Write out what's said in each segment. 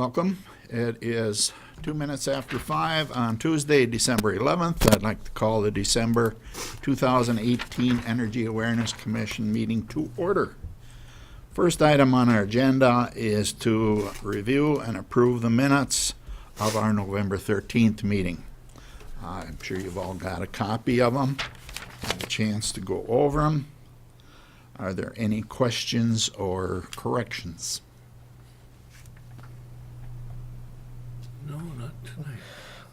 Welcome. It is 2 minutes after 5 on Tuesday, December 11th. I'd like to call the December 2018 Energy Awareness Commission meeting to order. First item on our agenda is to review and approve the minutes of our November 13th meeting. I'm sure you've all got a copy of them, had a chance to go over them. Are there any questions or corrections? No, not tonight.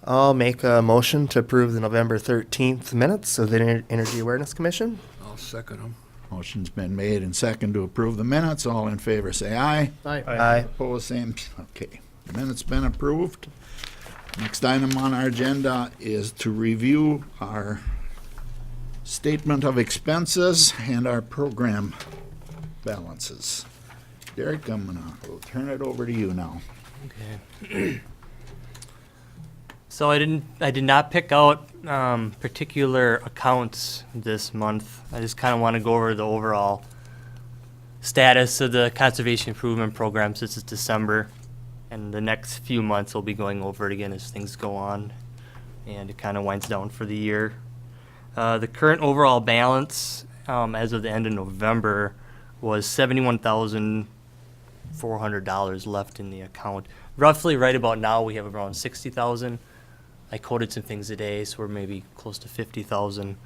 I'll make a motion to approve the November 13th minutes of the Energy Awareness Commission. I'll second them. Motion's been made and second to approve the minutes. All in favor say aye. Aye. Opposed, same. Okay, the minutes been approved. Next item on our agenda is to review our statement of expenses and our program balances. Derek, we'll turn it over to you now. Okay. So I did not pick out particular accounts this month. I just kind of want to go over the overall status of the conservation improvement program since it's December, and the next few months we'll be going over it again as things go on, and it kind of winds down for the year. The current overall balance as of the end of November was $71,400 left in the account. Roughly right about now we have around $60,000. I coded some things today, so we're maybe close to $50,000.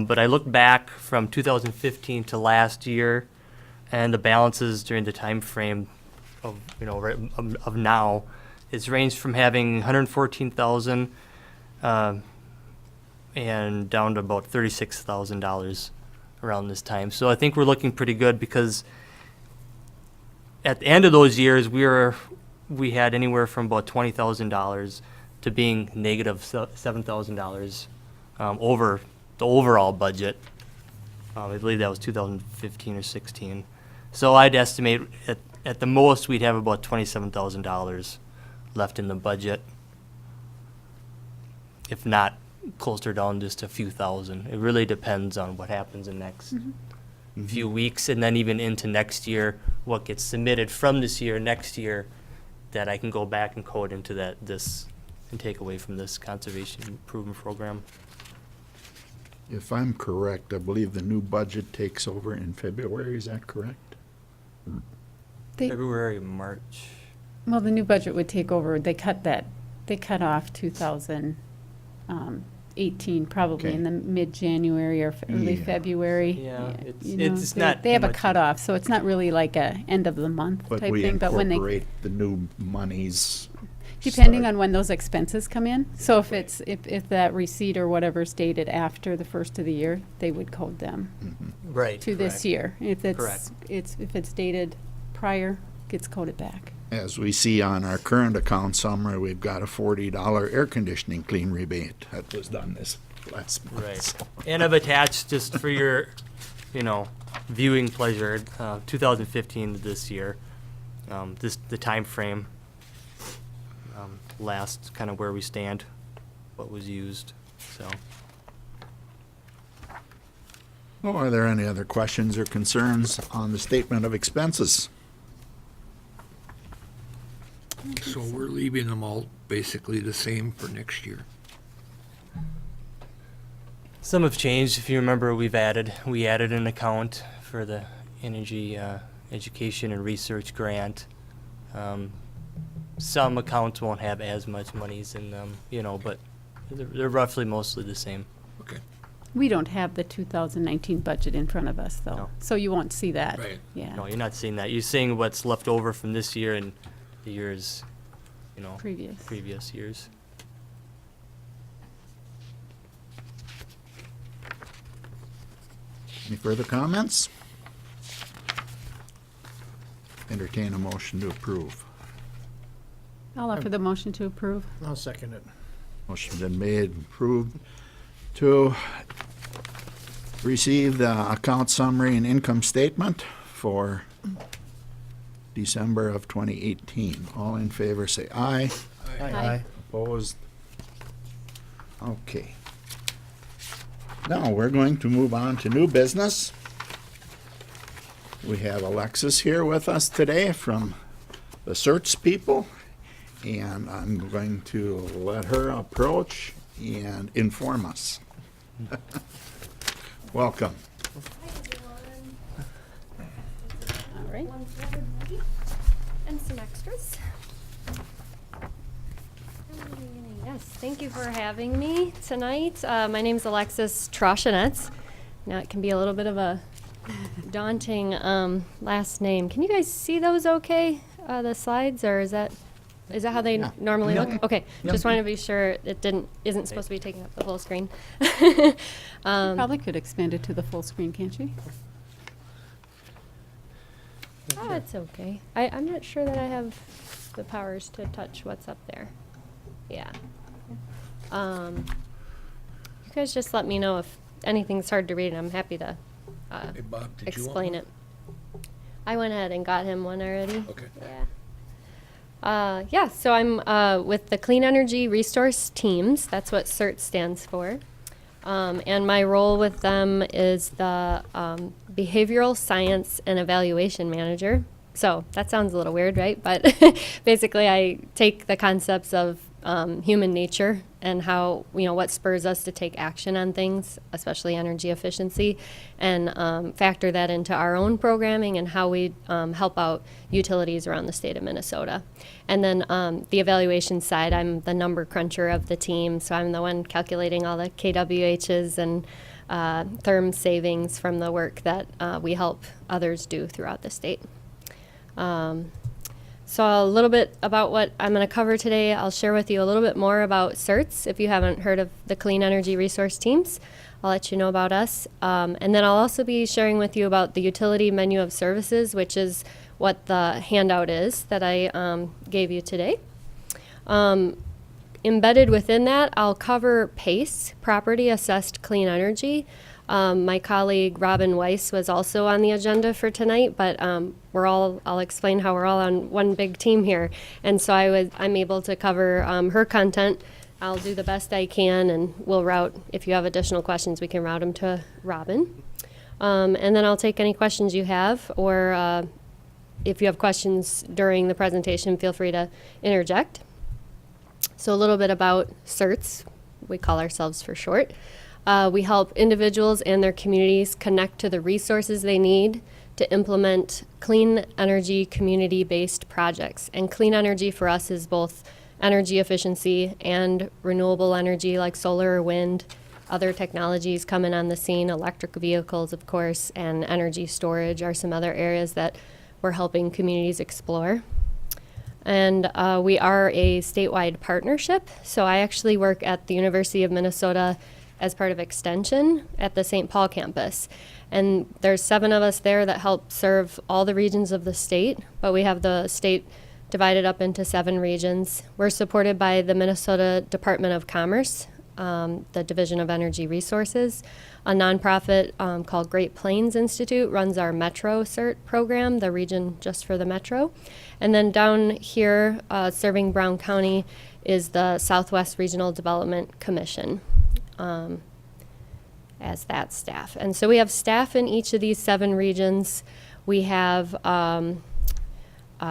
But I looked back from 2015 to last year, and the balances during the time frame of of now, it's ranged from having 114,000 and down to about $36,000 around this time. So I think we're looking pretty good because at the end of those years we had anywhere from about $20,000 to being negative $7,000 over the overall budget. I believe that was 2015 or 16. So I'd estimate at the most we'd have about $27,000 left in the budget, if not closer down just a few thousand. It really depends on what happens in the next few weeks, and then even into next year, what gets submitted from this year, next year, that I can go back and code into this and take away from this conservation improvement program. If I'm correct, I believe the new budget takes over in February. Is that correct? February, March. Well, the new budget would take over. They cut off 2018 probably Okay. in the mid-January or early Yeah. February. Yeah, You it's they, not They have a much- cutoff, so it's not really like a end of the month But type we thing. But when they, incorporate the new monies. depending on when those expenses come in. So if that receipt or whatever's dated after the first of the year, they would code them Right. to this correct. year. If Correct. if it's dated prior, gets coded back. As we see on our current account summary, we've got a $40 air conditioning clean rebate that was done this last month. Right. So, And I've attached, just for your, viewing pleasure, 2015 to this year, the time frame, last kind of where we stand, what was used, so. Oh, are there any other questions or concerns on the statement of expenses? So we're leaving them all basically the same for next year. Some have changed. If you remember, we added an account for the energy education and research grant. Some accounts won't have as much monies in them, but they're roughly mostly the same. Okay. We don't have the 2019 budget in front of us, though, No. so you won't see that. Right. Yeah. No, you're not seeing that. You're seeing what's left over from this year and the years, previous years. Any further comments? Entertain a motion to approve. I'll offer the motion to approve. I'll second it. Motion's been made and approved to receive the account summary and income statement for December of 2018. All in favor say aye. Aye. Opposed? Okay. Now, we're going to move on to new business. We have Alexis here with us today from the search people, and I'm going to let her approach and inform us. Welcome. All right. One forward maybe, and some extras. Yes, thank you for having me tonight. My name is Alexis Troshanetz. Now it can be a little bit of a daunting last name. Can you guys see those okay, the slides, or is that how they normally look? Okay, just wanted to be sure it isn't supposed to be taking up the whole screen. Probably could expand it to the full screen, can't you? Oh, it's okay. I'm not sure that I have the powers to touch what's up there. Yeah. You guys just let me know if anything's hard to read, and I'm happy to Hey, Bob, did you want explain one? it. I went ahead and got him one already. Okay. Yeah. So I'm with the Clean Energy Resource Teams. That's what CERT stands for. And my role with them is the Behavioral Science and Evaluation Manager. So that sounds a little weird, right? But basically I take the concepts of human nature and how, what spurs us to take action on things, especially energy efficiency, and factor that into our own programming and how we help out utilities around the state of Minnesota. And then the evaluation side, I'm the number cruncher of the team, so I'm the one calculating all the KWHs and therm savings from the work that we help others do throughout the state. So a little bit about what I'm going to cover today. I'll share with you a little bit more about CERTs. If you haven't heard of the Clean Energy Resource Teams, I'll let you know about us. And then I'll also be sharing with you about the utility menu of services, which is what the handout is that I gave you today. Embedded within that, I'll cover PACE, Property Assessed Clean Energy. My colleague Robin Weiss was also on the agenda for tonight, but I'll explain how we're all on one big team here. And so I'm able to cover her content. I'll do the best I can, and we'll route, if you have additional questions, we can route them to Robin. And then I'll take any questions you have, or if you have questions during the presentation, feel free to interject. So a little bit about CERTs, we call ourselves for short. We help individuals and their communities connect to the resources they need to implement clean energy community-based projects. And clean energy for us is both energy efficiency and renewable energy like solar or wind, other technologies coming on the scene, electric vehicles, of course, and energy storage are some other areas that we're helping communities explore. And we are a statewide partnership. So I actually work at the University of Minnesota as part of Extension at the St. Paul campus. And there's 7 of us there that help serve all the regions of the state, but we have the state divided up into 7 regions. We're supported by the Minnesota Department of Commerce, the Division of Energy Resources. A nonprofit called Great Plains Institute runs our Metro CERT program, the region just for the Metro. And then down here, serving Brown County, is the Southwest Regional Development Commission. As that staff. And so we have staff in each of these 7 regions. We have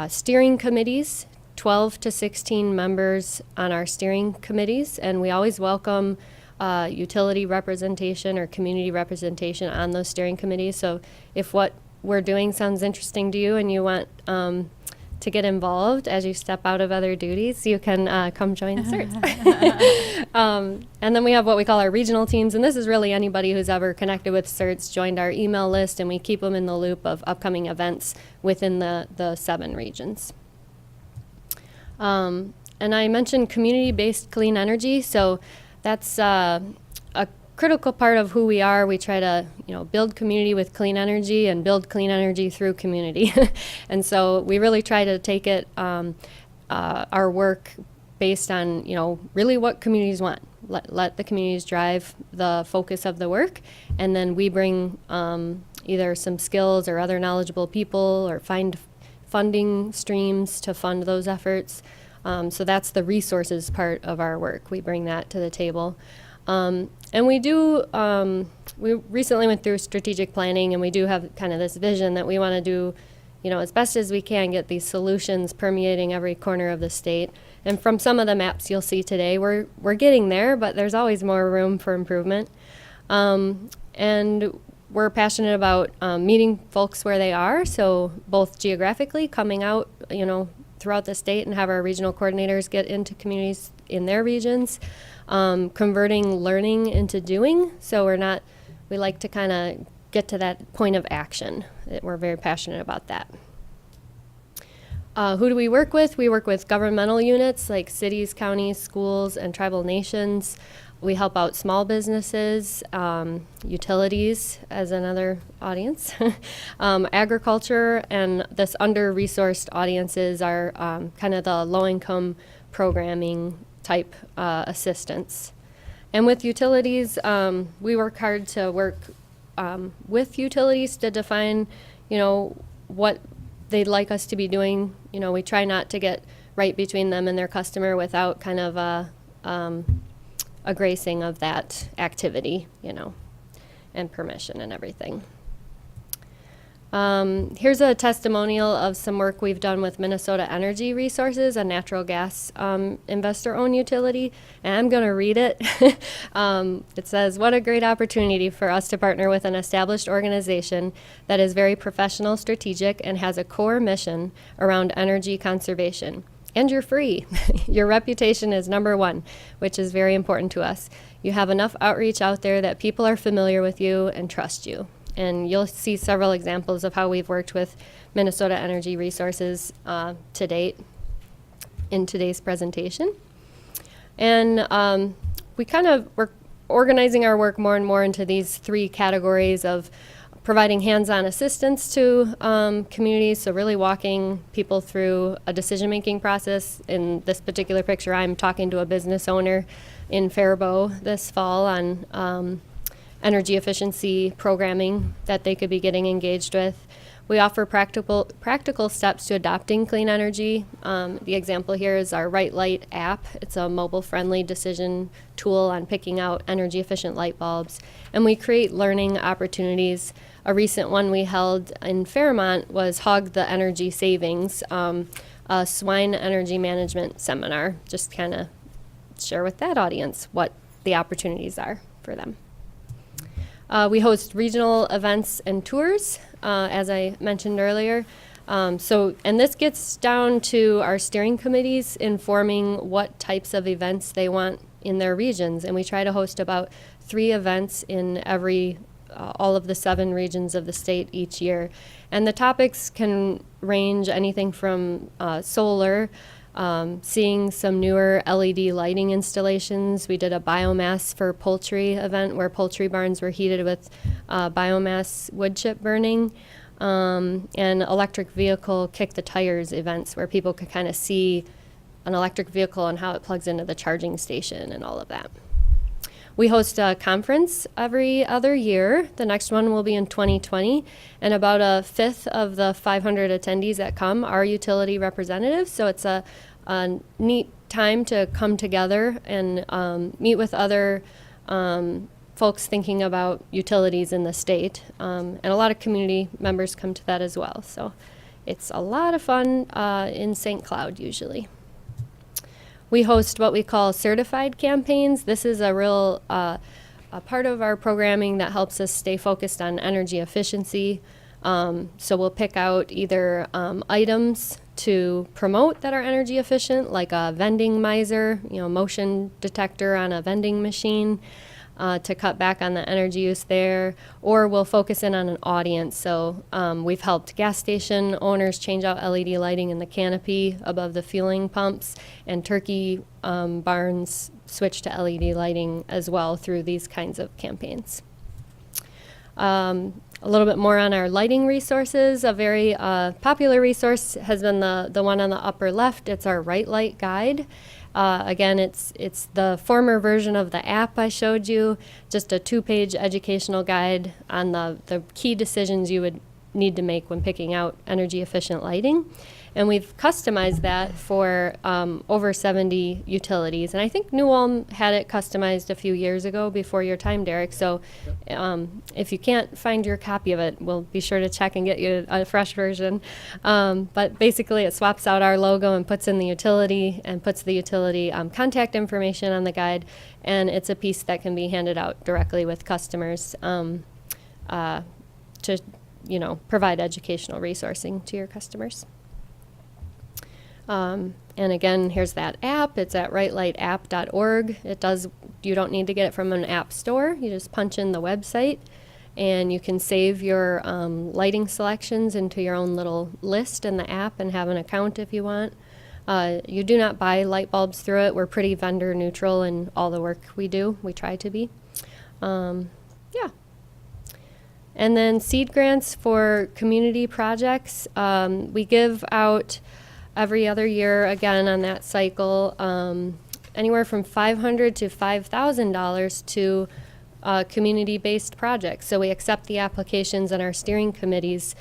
steering committees, 12 to 16 members on our steering committees, and we always welcome utility representation or community representation on those steering committees. So if what we're doing sounds interesting to you and you want to get involved as you step out of other duties, you can come join the CERTs. And then we have what we call our regional teams, and this is really anybody who's ever connected with CERTs, joined our email list, and we keep them in the loop of upcoming events within the 7 regions. And I mentioned community-based clean energy, so that's a critical part of who we are. We try to, build community with clean energy and build clean energy through community. And so we really try to take it, our work based on, really what communities want. Let the communities drive the focus of the work, and then we bring either some skills or other knowledgeable people or find funding streams to fund those efforts. So that's the resources part of our work. We bring that to the table. And we do, we recently went through strategic planning, and we do have kind of this vision that we want to do as best as we can, get these solutions permeating every corner of the state. And from some of the maps you'll see today, we're getting there, but there's always more room for improvement. And we're passionate about meeting folks where they are, so both geographically, coming out, throughout the state and have our regional coordinators get into communities in their regions, converting learning into doing. So we like to kind of get to that point of action. We're very passionate about that. Who do we work with? We work with governmental units like cities, counties, schools, and tribal nations. We help out small businesses, utilities as another audience, agriculture, and this under-resourced audiences are kind of the low-income programming type assistance. And with utilities, we work hard to work with utilities to define, what they'd like us to be doing. We try not to get right between them and their customer without kind of a gracing of that activity, and permission and everything. Here's a testimonial of some work we've done with Minnesota Energy Resources, a natural gas investor-owned utility, and I'm going to read it. It says, "What a great opportunity for us to partner with an established organization that is very professional, strategic, and has a core mission around energy conservation. And you're free. Your reputation is number one, which is very important to us. You have enough outreach out there that people are familiar with you and trust you." And you'll see several examples of how we've worked with Minnesota Energy Resources to date in today's presentation. And we're organizing our work more and more into these three categories of providing hands-on assistance to communities, so really walking people through a decision-making process. In this particular picture, I'm talking to a business owner in Faribault this fall on energy efficiency programming that they could be getting engaged with. We offer practical steps to adopting clean energy. The example here is our Right Light app. It's a mobile-friendly decision tool on picking out energy-efficient light bulbs. And we create learning opportunities. A recent one we held in Fairmont was Hog the Energy Savings, a swine energy management seminar. Just kind of share with that audience what the opportunities are for them. We host regional events and tours, as I mentioned earlier. And this gets down to our steering committees informing what types of events they want in their regions. And we try to host about 3 events in all of the 7 regions of the state each year. And the topics can range anything from solar, seeing some newer LED lighting installations. We did a biomass for poultry event where poultry barns were heated with biomass wood chip burning, and electric vehicle kick the tires events where people could kind of see an electric vehicle and how it plugs into the charging station and all of that. We host a conference every other year. The next one will be in 2020, and about a fifth of the 500 attendees that come are utility representatives. So it's a neat time to come together and meet with other folks thinking about utilities in the state. And a lot of community members come to that as well. So it's a lot of fun in St. Cloud usually. We host what we call certified campaigns. This is a real a part of our programming that helps us stay focused on energy efficiency. So we'll pick out either items to promote that are energy efficient, like a vending miser, motion detector on a vending machine, to cut back on the energy use there, or we'll focus in on an audience. So we've helped gas station owners change out LED lighting in the canopy above the fueling pumps, and turkey barns switch to LED lighting as well through these kinds of campaigns. A little bit more on our lighting resources. A very popular resource has been the one on the upper left. It's our Right Light guide. Again, it's the former version of the app I showed you, just a 2-page educational guide on the key decisions you would need to make when picking out energy efficient lighting. And we've customized that for over 70 utilities. And I think New Ulm had it customized a few years ago before your time, Derek. So if you can't find your copy of it, we'll be sure to check and get you a fresh version. But basically, it swaps out our logo and puts in the utility and puts the utility contact information on the guide. And it's a piece that can be handed out directly with customers to, provide educational resourcing to your customers. And again, here's that app. It's at rightlightapp.org. You don't need to get it from an app store. You just punch in the website, and you can save your lighting selections into your own little list in the app and have an account if you want. You do not buy light bulbs through it. We're pretty vendor neutral in all the work we do. We try to be. Yeah. And then seed grants for community projects. We give out every other year, again, on that cycle, anywhere from $500 to $5,000 to community-based projects. So we accept the applications, and our steering committees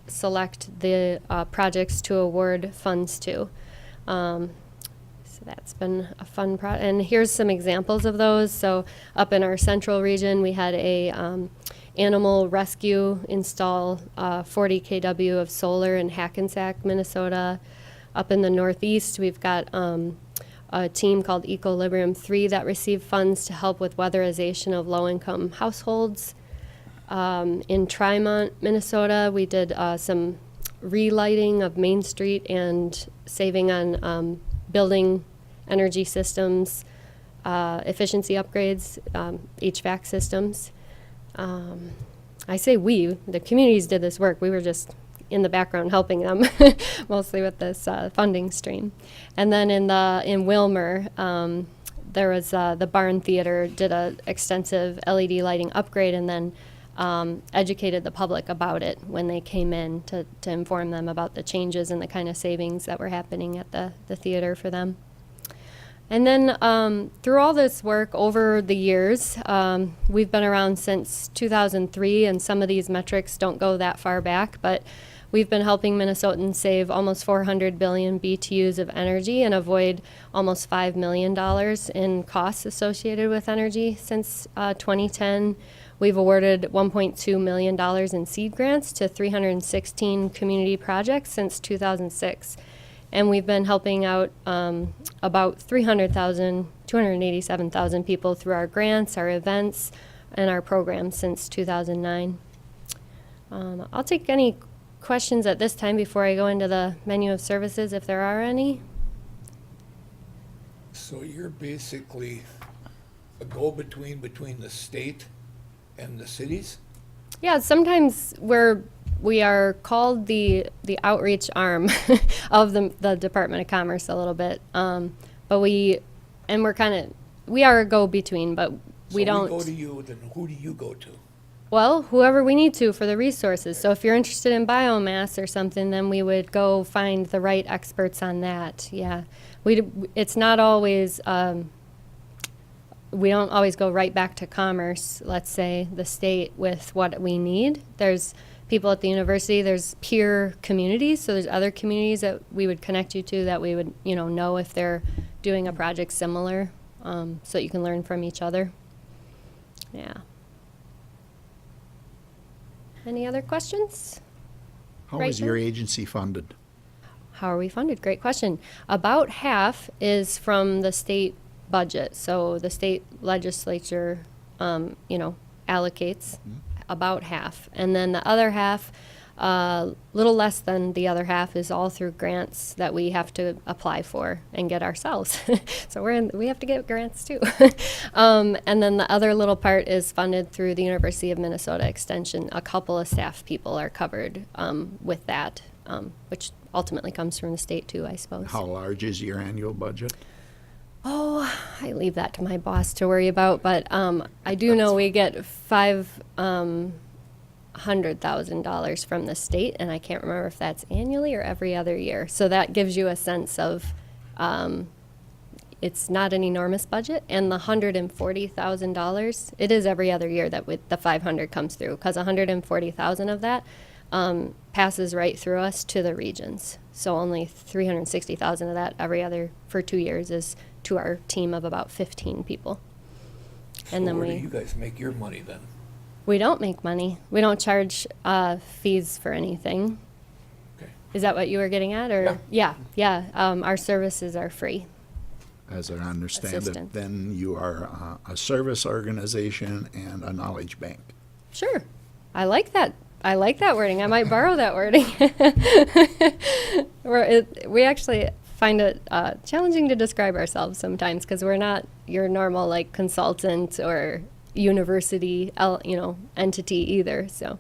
select the projects to award funds to. So that's been a fun project. And here's some examples of those. So up in our central region, we had a animal rescue install 40 kW of solar in Hackensack, Minnesota. Up in the Northeast, we've got a team called Equilibrium 3 that received funds to help with weatherization of low-income households. In Tremont, Minnesota, we did some relighting of Main Street and saving on building energy systems, efficiency upgrades, HVAC systems. I say we, the communities did this work. We were just in the background helping them, mostly with this funding stream. And then in Wilmer, there was the Barn Theater did a extensive LED lighting upgrade, and then educated the public about it when they came in to inform them about the changes and the kind of savings that were happening at the theater for them. And then through all this work over the years, we've been around since 2003, and some of these metrics don't go that far back, but we've been helping Minnesotans save almost 400 billion BTUs of energy and avoid almost $5 million in costs associated with energy since 2010. We've awarded $1.2 million in seed grants to 316 community projects since 2006. And we've been helping out about 287,000 people through our grants, our events, and our programs since 2009. I'll take any questions at this time before I go into the menu of services, if there are any. So you're basically a go-between between the state and the cities? Yeah, sometimes we are called the outreach arm of the Department of Commerce a little bit, but we are a go-between, but we don't. So we go to you, then who do you go to? Well, whoever we need to for the resources. So if you're interested in biomass or something, then we would go find the right experts on that. Yeah, it's not always. We don't always go right back to Commerce, let's say, the state, with what we need. There's people at the university, there's peer communities, so there's other communities that we would connect you to that we would, know if they're doing a project similar, so that you can learn from each other. Yeah. Any other questions? How Right is your there? agency funded? How are we funded? Great question. About half is from the state budget. So the state legislature, allocates about half. And then the other half, little less than the other half, is all through grants that we have to apply for and get ourselves. So we have to get grants too. And then the other little part is funded through the University of Minnesota Extension. A couple of staff people are covered with that, which ultimately comes from the state too, I suppose. How large is your annual budget? Oh, I leave that to my boss to worry about, but I do know we get $500,000 from the state, and I can't remember if that's annually or every other year. So that gives you a sense of it's not an enormous budget, and the $140,000, it is every other year that the 500 comes through, because 140,000 of that passes right through us to the regions. So only 360,000 of that every other for 2 years is to our team of about 15 people. And So then where do you guys make your money then? we don't make money. We don't charge fees for anything. Okay. Is that what you were getting at, or? Yeah. Our services are free. As I understand it, Assistant. then you are a service organization and a knowledge bank. Sure. I like that. I like that wording. I might borrow that wording. We actually find it challenging to describe ourselves sometimes because we're not your normal like consultant or university, entity either. So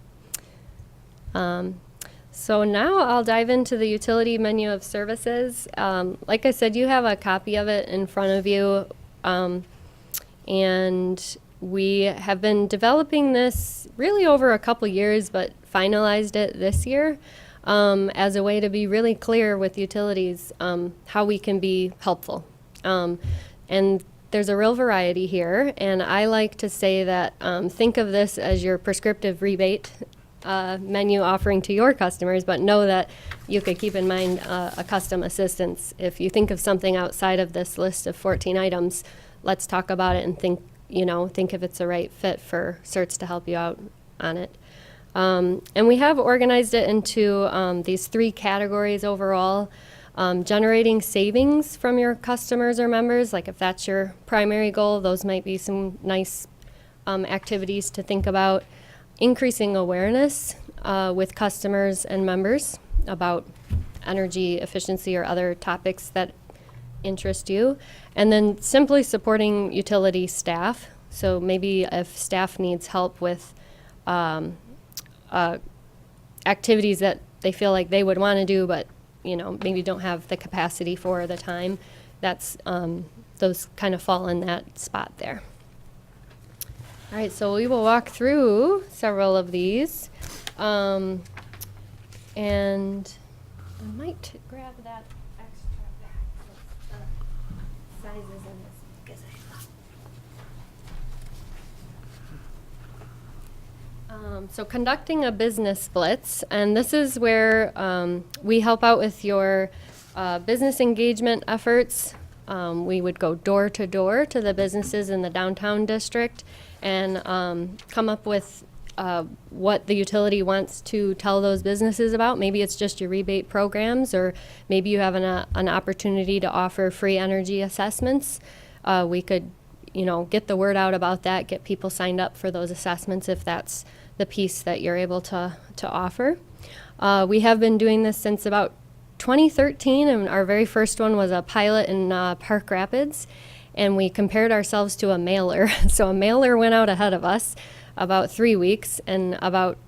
now I'll dive into the utility menu of services. Like I said, you have a copy of it in front of you. And we have been developing this really over a couple years, but finalized it this year as a way to be really clear with utilities how we can be helpful. And there's a real variety here, and I like to say that think of this as your prescriptive rebate menu offering to your customers, but know that you could keep in mind a custom assistance. If you think of something outside of this list of 14 items, let's talk about it and think if it's the right fit for CERTs to help you out on it. And we have organized it into these 3 categories overall. Generating savings from your customers or members, like if that's your primary goal, those might be some nice activities to think about. Increasing awareness with customers and members about energy efficiency or other topics that interest you. And then simply supporting utility staff. So maybe if staff needs help with activities that they feel like they would want to do, but maybe don't have the capacity for the time, that's those kind of fall in that spot there. All right, so we will walk through several of these. And I might grab that extra back. The sizes in this big as I thought. So conducting a business blitz, and this is where we help out with your business engagement efforts. We would go door to door to the businesses in the downtown district and come up with what the utility wants to tell those businesses about. Maybe it's just your rebate programs, or maybe you have an opportunity to offer free energy assessments. We could, get the word out about that, get people signed up for those assessments if that's the piece that you're able to offer. We have been doing this since about 2013, and our very first one was a pilot in Park Rapids, and we compared ourselves to a mailer. So a mailer went out ahead of us about 3 weeks, and about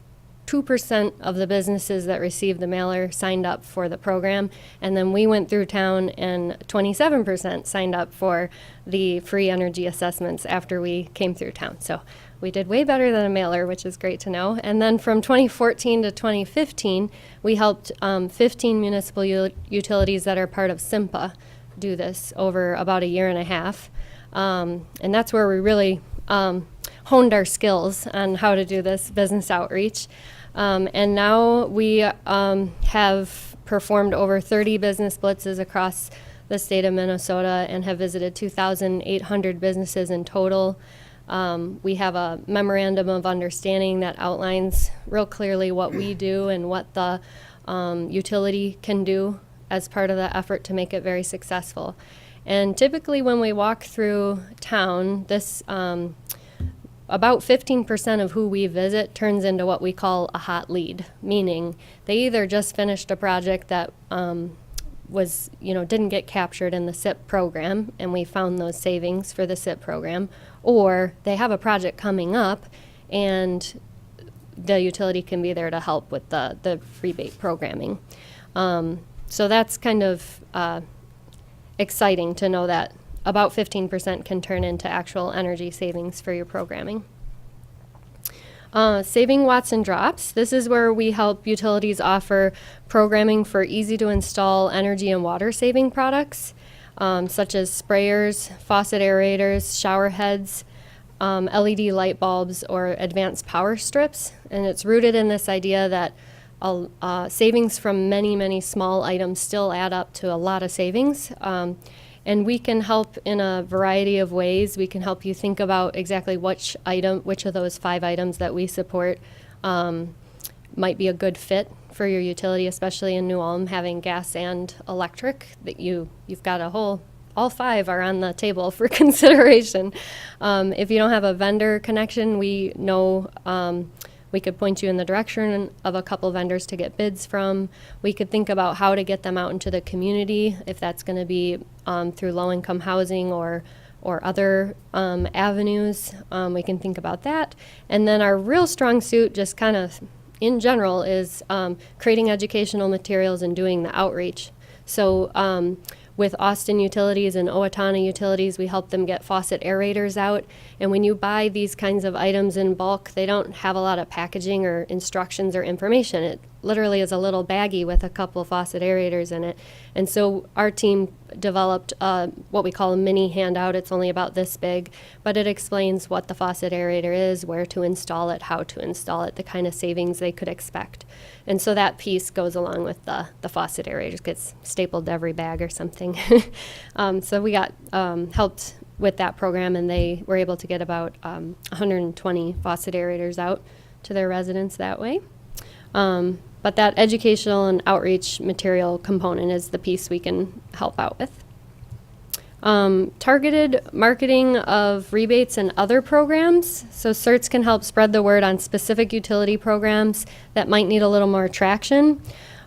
2% of the businesses that received the mailer signed up for the program, and then we went through town and 27% signed up for the free energy assessments after we came through town. So we did way better than a mailer, which is great to know. And then from 2014 to 2015, we helped 15 municipal utilities that are part of SIMPA do this over about a year and a half. And that's where we really honed our skills on how to do this business outreach. And now we have performed over 30 business blitzes across the state of Minnesota and have visited 2,800 businesses in total. We have a memorandum of understanding that outlines real clearly what we do and what the utility can do as part of the effort to make it very successful. And typically when we walk through town, this about 15% of who we visit turns into what we call a hot lead, meaning they either just finished a project that was, didn't get captured in the SIP program, and we found those savings for the SIP program, or they have a project coming up, and the utility can be there to help with the rebate programming. So that's kind of exciting to know that about 15% can turn into actual energy savings for your programming. Saving watts and drops. This is where we help utilities offer programming for easy to install energy and water saving products, such as sprayers, faucet aerators, shower heads, LED light bulbs, or advanced power strips. And it's rooted in this idea that savings from many, many small items still add up to a lot of savings. And we can help in a variety of ways. We can help you think about exactly which of those 5 items that we support might be a good fit for your utility, especially in New Ulm, having gas and electric. That you've got all 5 are on the table for consideration. If you don't have a vendor connection, we know we could point you in the direction of a couple vendors to get bids from. We could think about how to get them out into the community, if that's going to be through low-income housing or other avenues. We can think about that. And then our real strong suit, just kind of in general, is creating educational materials and doing the outreach. So with Austin Utilities and Owatonna Utilities, we help them get faucet aerators out. And when you buy these kinds of items in bulk, they don't have a lot of packaging or instructions or information. It literally is a little baggie with a couple of faucet aerators in it. And so our team developed what we call a mini handout. It's only about this big, but it explains what the faucet aerator is, where to install it, how to install it, the kind of savings they could expect. And so that piece goes along with the faucet aerator, gets stapled to every bag or something. So we got helped with that program, and they were able to get about 120 faucet aerators out to their residents that way. But that educational and outreach material component is the piece we can help out with. Targeted marketing of rebates and other programs. So CERTs can help spread the word on specific utility programs that might need a little more traction.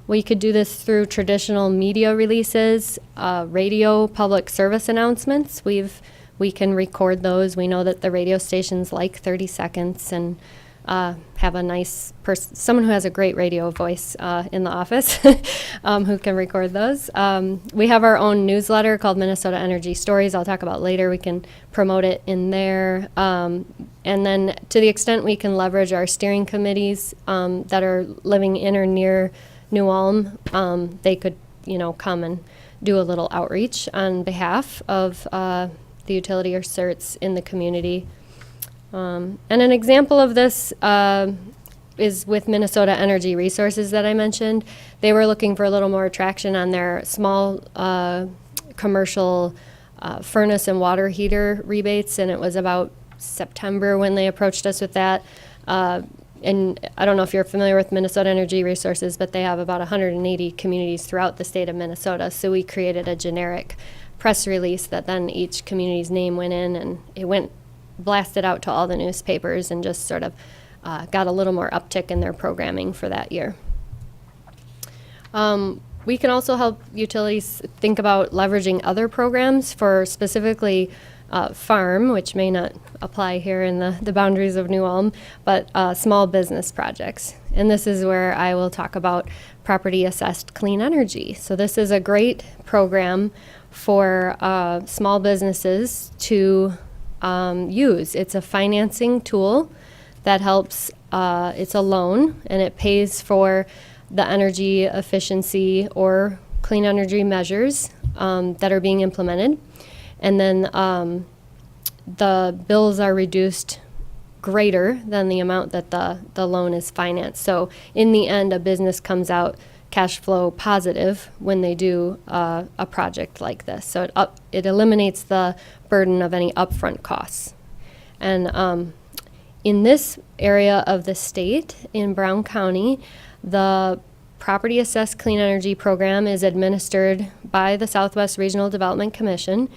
We could do this through traditional media releases, radio, public service announcements. We can record those. We know that the radio stations like 30 seconds and have a nice person, someone who has a great radio voice in the office who can record those. We have our own newsletter called Minnesota Energy Stories. I'll talk about later. We can promote it in there. And then to the extent we can leverage our steering committees that are living in or near New Ulm, they could, come and do a little outreach on behalf of the utility or CERTs in the community. And an example of this is with Minnesota Energy Resources that I mentioned. They were looking for a little more traction on their small commercial furnace and water heater rebates, and it was about September when they approached us with that. And I don't know if you're familiar with Minnesota Energy Resources, but they have about 180 communities throughout the state of Minnesota. So we created a generic press release that then each community's name went in, and it went blasted out to all the newspapers, and just sort of got a little more uptick in their programming for that year. We can also help utilities think about leveraging other programs for specifically farm, which may not apply here in the boundaries of New Ulm, but small business projects. And this is where I will talk about property-assessed clean energy. So this is a great program for small businesses to use. It's a financing tool that helps, it's a loan, and it pays for the energy efficiency or clean energy measures that are being implemented. And then the bills are reduced greater than the amount that the loan is financed. So in the end, a business comes out cash flow positive when they do a project like this. So it eliminates the burden of any upfront costs. And in this area of the state, in Brown County, the Property Assessed Clean Energy Program is administered by the Southwest Regional Development Commission,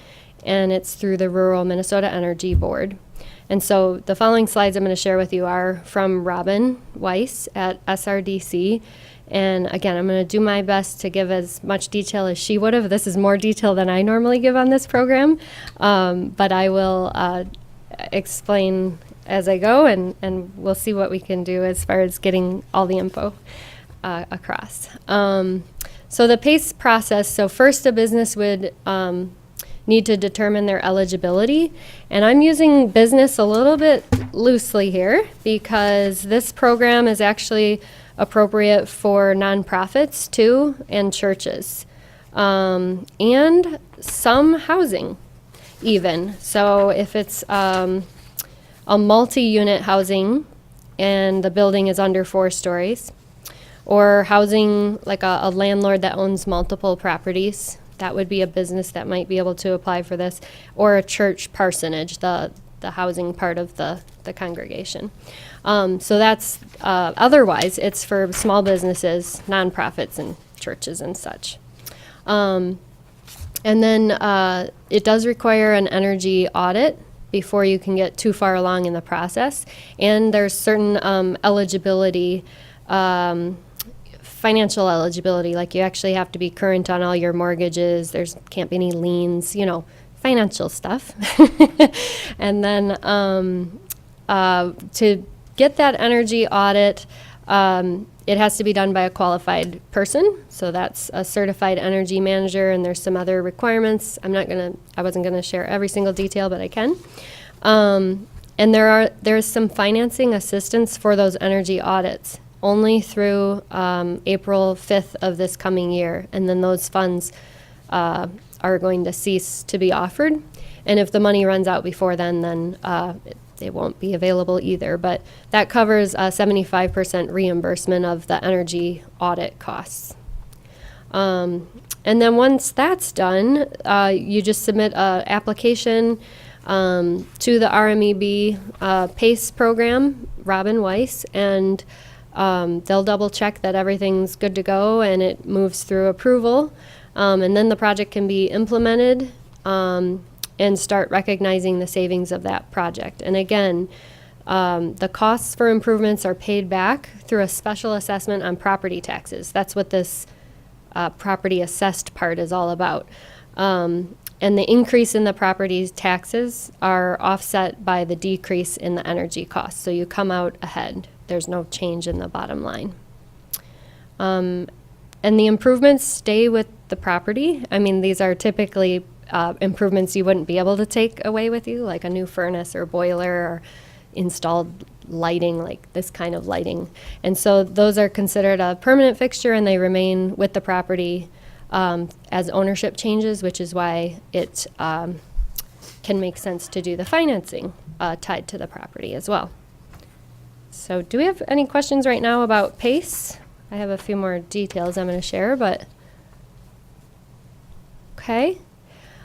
and it's through the Rural Minnesota Energy Board. And so the following slides I'm going to share with you are from Robin Weiss at SRDC. And again, I'm going to do my best to give as much detail as she would have. This is more detail than I normally give on this program, but I will explain as I go, and we'll see what we can do as far as getting all the info across. So the PACE process, so first a business would need to determine their eligibility. And I'm using business a little bit loosely here because this program is actually appropriate for nonprofits too, and churches, and some housing even. So if it's a multi-unit housing and the building is under 4 stories, or housing, like a landlord that owns multiple properties. That would be a business that might be able to apply for this, or a church parsonage, the housing part of the congregation. So that's, otherwise, it's for small businesses, nonprofits, and churches and such. And then it does require an energy audit before you can get too far along in the process. And there's certain eligibility, financial eligibility, like you actually have to be current on all your mortgages. There's can't be any liens, financial stuff. And then to get that energy audit, it has to be done by a qualified person. So that's a certified energy manager, and there's some other requirements. I wasn't gonna share every single detail, but I can. And there's some financing assistance for those energy audits, only through April 5th of this coming year. And then those funds are going to cease to be offered. And if the money runs out before then it won't be available either. But that covers 75% reimbursement of the energy audit costs. And then once that's done, you just submit an application to the RMEB PACE program, Robin Weiss, and they'll double check that everything's good to go and it moves through approval. And then the project can be implemented and start recognizing the savings of that project. And again, the costs for improvements are paid back through a special assessment on property taxes. That's what this property assessed part is all about. And the increase in the property taxes are offset by the decrease in the energy costs. So you come out ahead. There's no change in the bottom line. And the improvements stay with the property. I mean, these are typically improvements you wouldn't be able to take away with you, like a new furnace or boiler or installed lighting, like this kind of lighting. And so those are considered a permanent fixture, and they remain with the property as ownership changes, which is why it can make sense to do the financing tied to the property as well. So do we have any questions right now about PACE? I have a few more details I'm going to share, but okay.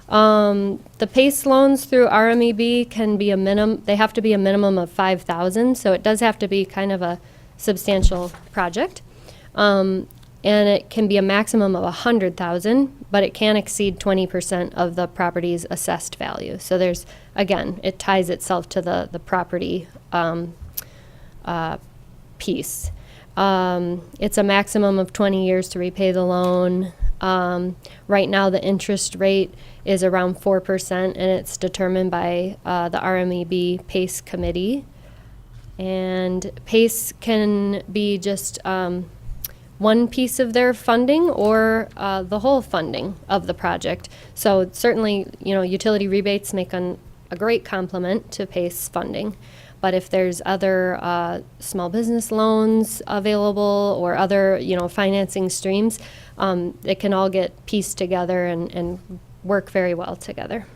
The PACE loans through RMEB can be they have to be a minimum of $5,000, so it does have to be kind of a substantial project. And it can be a maximum of $100,000, but it can exceed 20% of the property's assessed value. So there's, again, it ties itself to the property piece. It's a maximum of 20 years to repay the loan. Right now, the interest rate is around 4%, and it's determined by the RMEB PACE committee. And PACE can be just one piece of their funding or the whole funding of the project. So certainly, utility rebates make a great complement to PACE funding. But if there's other small business loans available or other, financing streams, it can all get pieced together and work very well together.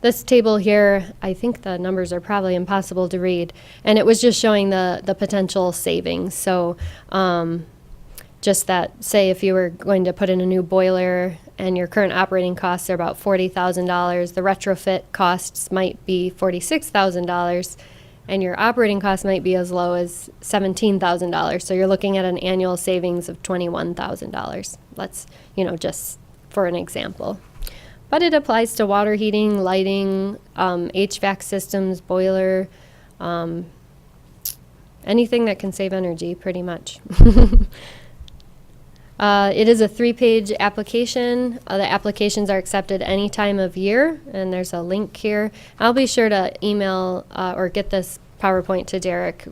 This table here, I think the numbers are probably impossible to read, and it was just showing the potential savings. So just that, say if you were going to put in a new boiler and your current operating costs are about $40,000, the retrofit costs might be $46,000, and your operating costs might be as low as $17,000. So you're looking at an annual savings of $21,000. That's, just for an example. But it applies to water heating, lighting, HVAC systems, boiler, anything that can save energy, pretty much. It is a 3-page application. The applications are accepted any time of year, and there's a link here. I'll be sure to email or get this PowerPoint to Derek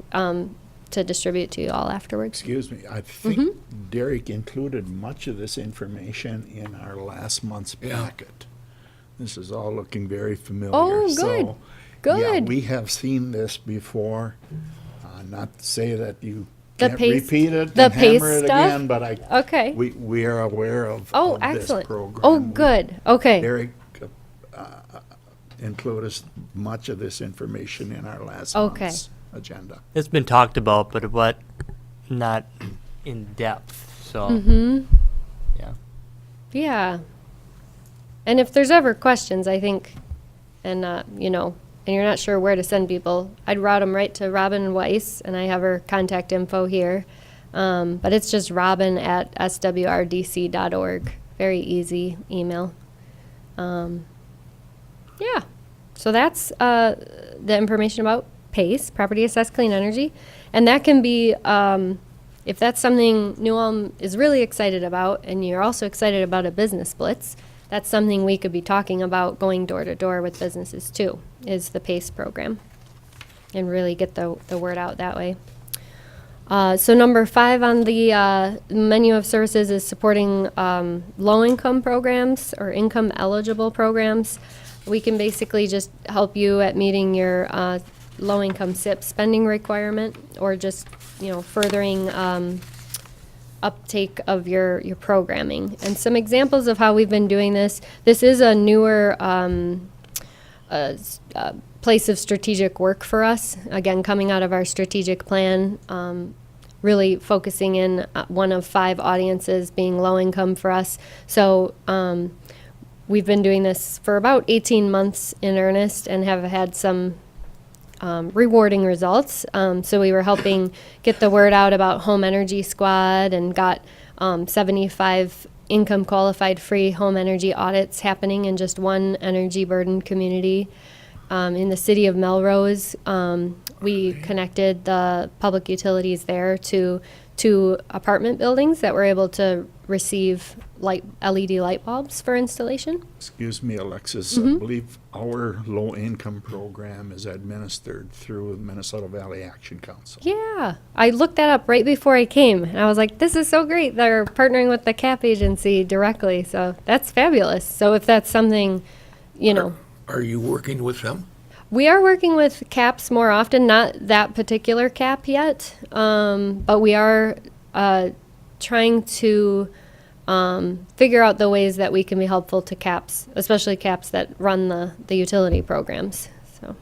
to distribute to you all afterwards. Excuse me, I think Derek included much of this information in our last month's packet. This is all looking very familiar. Oh, good. So, Good. Yeah, we have seen this before. Not to say that you The can't PACE- repeat it the and hammer PACE it stuff? again, but Okay. we are aware of Oh, this excellent. program. Oh, good. Okay. Derek include as much of this information in our last Okay. month's agenda. It's been talked about, but what, not in depth, so. Mm-hmm. Yeah. Yeah. And if there's ever questions, I think, and, you know, and you're not sure where to send people, I'd route them right to Robin Weiss, and I have her contact info here. But it's just robin@swrdc.org. Very easy email. Yeah. So that's the information about PACE, Property Assessed Clean Energy. And that can be, if that's something New Ulm is really excited about, and you're also excited about a business blitz, that's something we could be talking about going door to door with businesses too, is the PACE program. And really get the word out that way. So number 5 on the menu of services is supporting low-income programs or income-eligible programs. We can basically just help you at meeting your low-income SIP spending requirement, or just, you know, furthering uptake of your programming. And some examples of how we've been doing this. This is a newer place of strategic work for us. Again, coming out of our strategic plan, really focusing in one of 5 audiences being low income for us. So we've been doing this for about 18 months in earnest and have had some rewarding results. So we were helping get the word out about Home Energy Squad, and got 75 income qualified free home energy audits happening in just one energy burdened community. In the city of Melrose, we connected the public utilities there to 2 apartment buildings that were able to receive LED light bulbs for installation. Excuse me, Alexis, Mm-hmm. I believe our low-income program is administered through Minnesota Valley Action Council. Yeah, I looked that up right before I came, and I was like, this is so great. They're partnering with the CAP agency directly, so that's fabulous. So if that's something, you know, Are you working with them? we are working with CAPs more often, not that particular CAP yet, but we are trying to figure out the ways that we can be helpful to CAPs, especially CAPs that run the utility programs. So,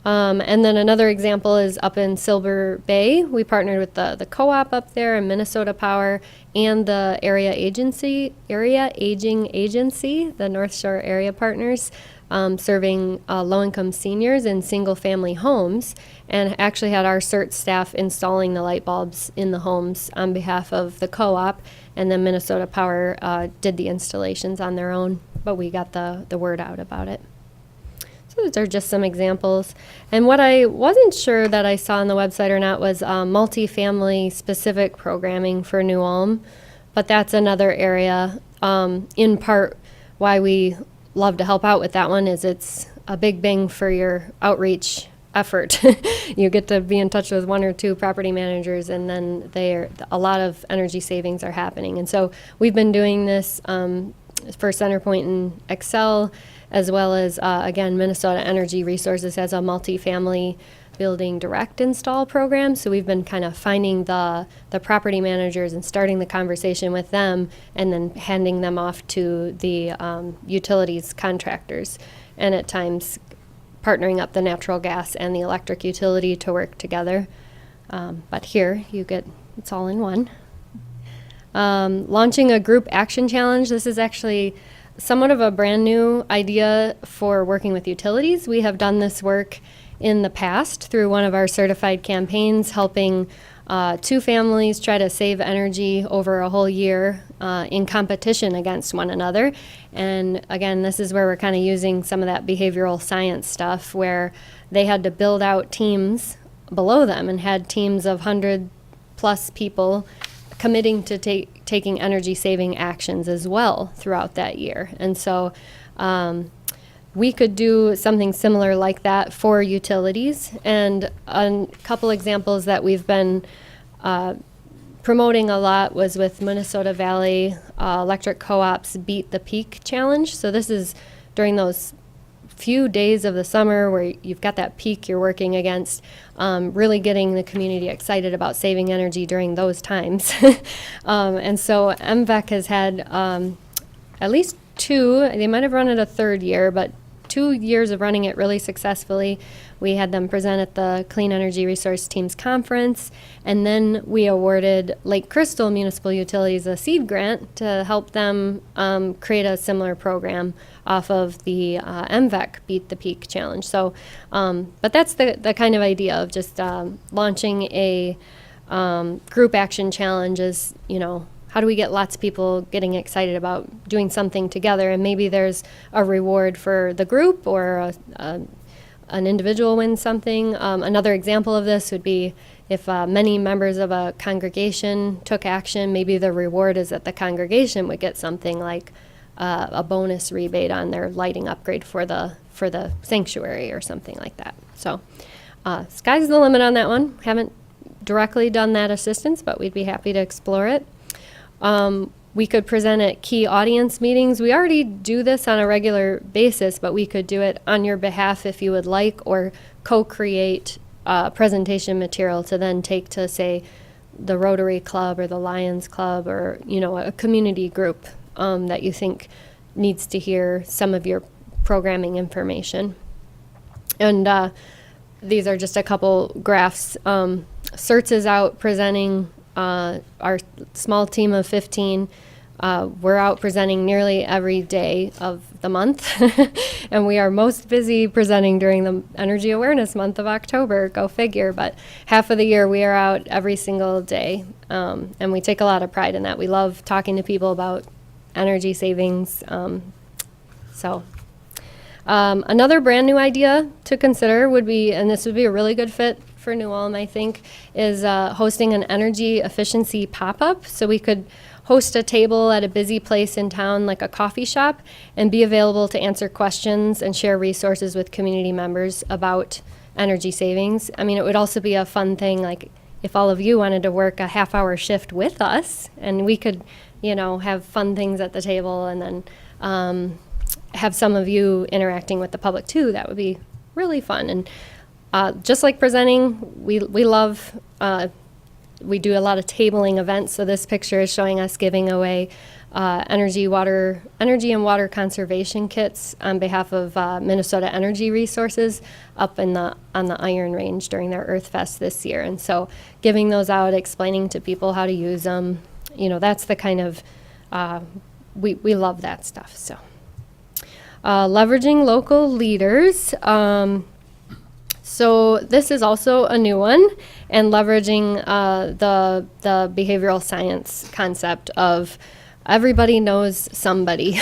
and then another example is up in Silver Bay. We partnered with the co-op up there, and Minnesota Power, and the area aging agency, the North Shore Area Partners, serving low-income seniors in single-family homes, and actually had our CERT staff installing the light bulbs in the homes on behalf of the co-op, and then Minnesota Power did the installations on their own, but we got the word out about it. So those are just some examples. And what I wasn't sure that I saw on the website or not was multifamily specific programming for New Ulm, but that's another area, in part why we love to help out with that one, is it's a big bang for your outreach effort. You get to be in touch with 1 or 2 property managers, and then a lot of energy savings are happening. And so we've been doing this for Centerpoint and Excel, as well as, again, Minnesota Energy Resources has a multifamily building direct install program. So we've been kind of finding the property managers and starting the conversation with them, and then handing them off to the utilities contractors, and at times partnering up the natural gas and the electric utility to work together. But here it's all in one. Launching a group action challenge. This is actually somewhat of a brand new idea for working with utilities. We have done this work in the past through one of our certified campaigns, helping 2 families try to save energy over a whole year in competition against one another. And again, this is where we're kind of using some of that behavioral science stuff, where they had to build out teams below them, and had teams of 100+ people committing to taking energy saving actions as well throughout that year. And so we could do something similar like that for utilities. And a couple examples that we've been promoting a lot was with Minnesota Valley Electric Co-op's Beat the Peak Challenge. So this is during those few days of the summer where you've got that peak you're working against, really getting the community excited about saving energy during those times. And so MVEC has had at least they might have run it a third year, but 2 years of running it really successfully. We had them present at the Clean Energy Resource Teams Conference, and then we awarded Lake Crystal Municipal Utilities a seed grant to help them create a similar program off of the MVEC Beat the Peak Challenge. So, but that's the kind of idea of just launching a group action challenge is, how do we get lots of people getting excited about doing something together? And maybe there's a reward for the group or an individual wins something. Another example of this would be if many members of a congregation took action, maybe the reward is that the congregation would get something like a bonus rebate on their lighting upgrade for the sanctuary or something like that. So sky's the limit on that one. Haven't directly done that assistance, but we'd be happy to explore it. We could present at key audience meetings. We already do this on a regular basis, but we could do it on your behalf if you would like, or co-create presentation material to then take to, say, the Rotary Club or the Lions Club or, a community group that you think needs to hear some of your programming information. And these are just a couple graphs. CERTS is out presenting. Our small team of 15, we're out presenting nearly every day of the month, and we are most busy presenting during the Energy Awareness Month of October, go figure, but half of the year we are out every single day, and we take a lot of pride in that. We love talking to people about energy savings. Another brand new idea to consider would be, and this would be a really good fit for New Ulm, I think, is hosting an energy efficiency pop-up. So we could host a table at a busy place in town, like a coffee shop, and be available to answer questions and share resources with community members about energy savings. I mean, it would also be a fun thing, like if all of you wanted to work a half-hour shift with us, and we could, have fun things at the table, and then have some of you interacting with the public too. That would be really fun. And just like presenting, we love, we do a lot of tabling events. So this picture is showing us giving away energy and water conservation kits on behalf of Minnesota Energy Resources up on the Iron Range during their Earth Fest this year. And so giving those out, explaining to people how to use them, that's the kind of, we love that stuff. So leveraging local leaders. So this is also a new one, and leveraging the behavioral science concept of everybody knows somebody.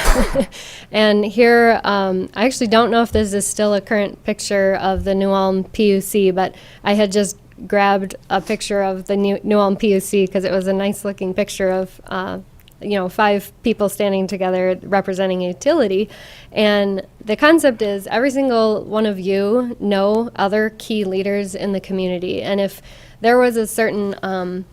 And here, I actually don't know if this is still a current picture of the New Ulm PUC, but I had just grabbed a picture of the New Ulm PUC because it was a nice looking picture of 5 people standing together representing a utility. And the concept is every single one of you know other key leaders in the community. And if there was a certain,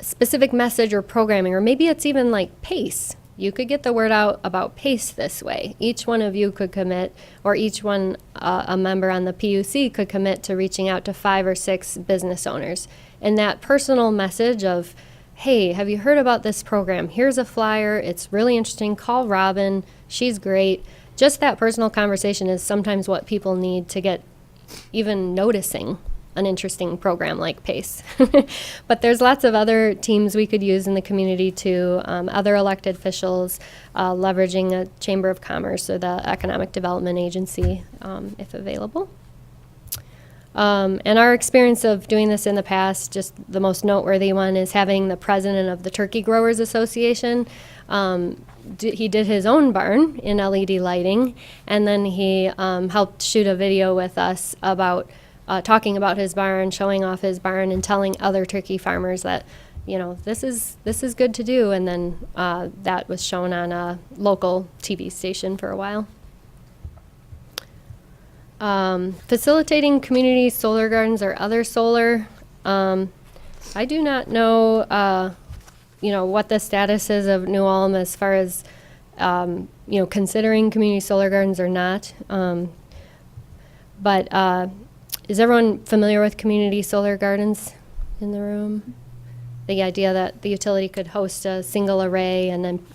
specific message or programming, or maybe it's even like PACE, you could get the word out about PACE this way. Each one of you could commit, or each one, a member on the PUC could commit to reaching out to 5 or 6 business owners. And that personal message of, hey, have you heard about this program? Here's a flyer. It's really interesting. Call Robin. She's great. Just that personal conversation is sometimes what people need to get even noticing an interesting program like PACE. But there's lots of other teams we could use in the community too, other elected officials, leveraging a Chamber of Commerce or the Economic Development Agency if available. And our experience of doing this in the past, just the most noteworthy one is having the president of the Turkey Growers Association. He did his own barn in LED lighting, and then he helped shoot a video with us about talking about his barn, showing off his barn, and telling other turkey farmers that, this is good to do. And then that was shown on a local TV station for a while. Facilitating community solar gardens or other solar. I do not know, what the status is of New Ulm as far as, considering community solar gardens or not. But is everyone familiar with community solar gardens in the room? The idea that the utility could host a single array and then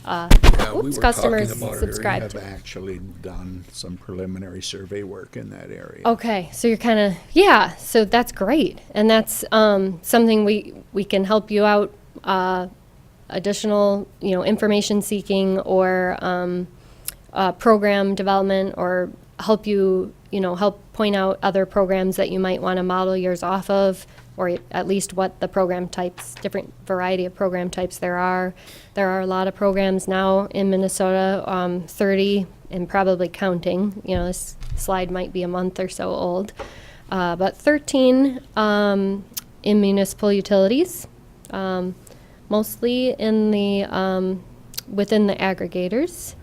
Yeah, we were talking customers about it earlier. subscribe I've to. actually done some preliminary survey work in that area. Okay, so you're kind of, yeah, so that's great. And that's something we can help you out, additional, information seeking or program development, or help you, help point out other programs that you might want to model yours off of, or at least what the program types, different variety of program types there are. There are a lot of programs now in Minnesota, 30 and probably counting. This slide might be a month or so old. But 13 in municipal utilities, mostly in the within the aggregators,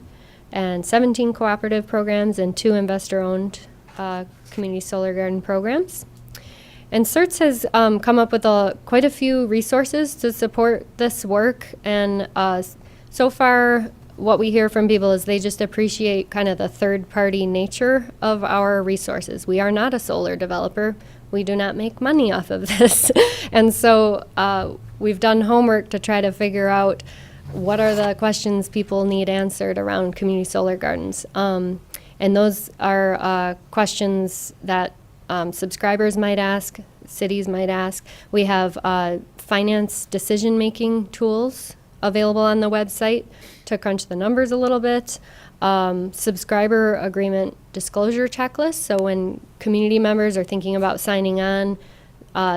and 17 cooperative programs and 2 investor-owned community solar garden programs. And CERTS has come up with quite a few resources to support this work, and so far what we hear from people is they just appreciate kind of the third-party nature of our resources. We are not a solar developer. We do not make money off of this. And so we've done homework to try to figure out what are the questions people need answered around community solar gardens. And those are questions that subscribers might ask, cities might ask. We have finance decision-making tools available on the website to crunch the numbers a little bit. Subscriber agreement disclosure checklist. So when community members are thinking about signing on,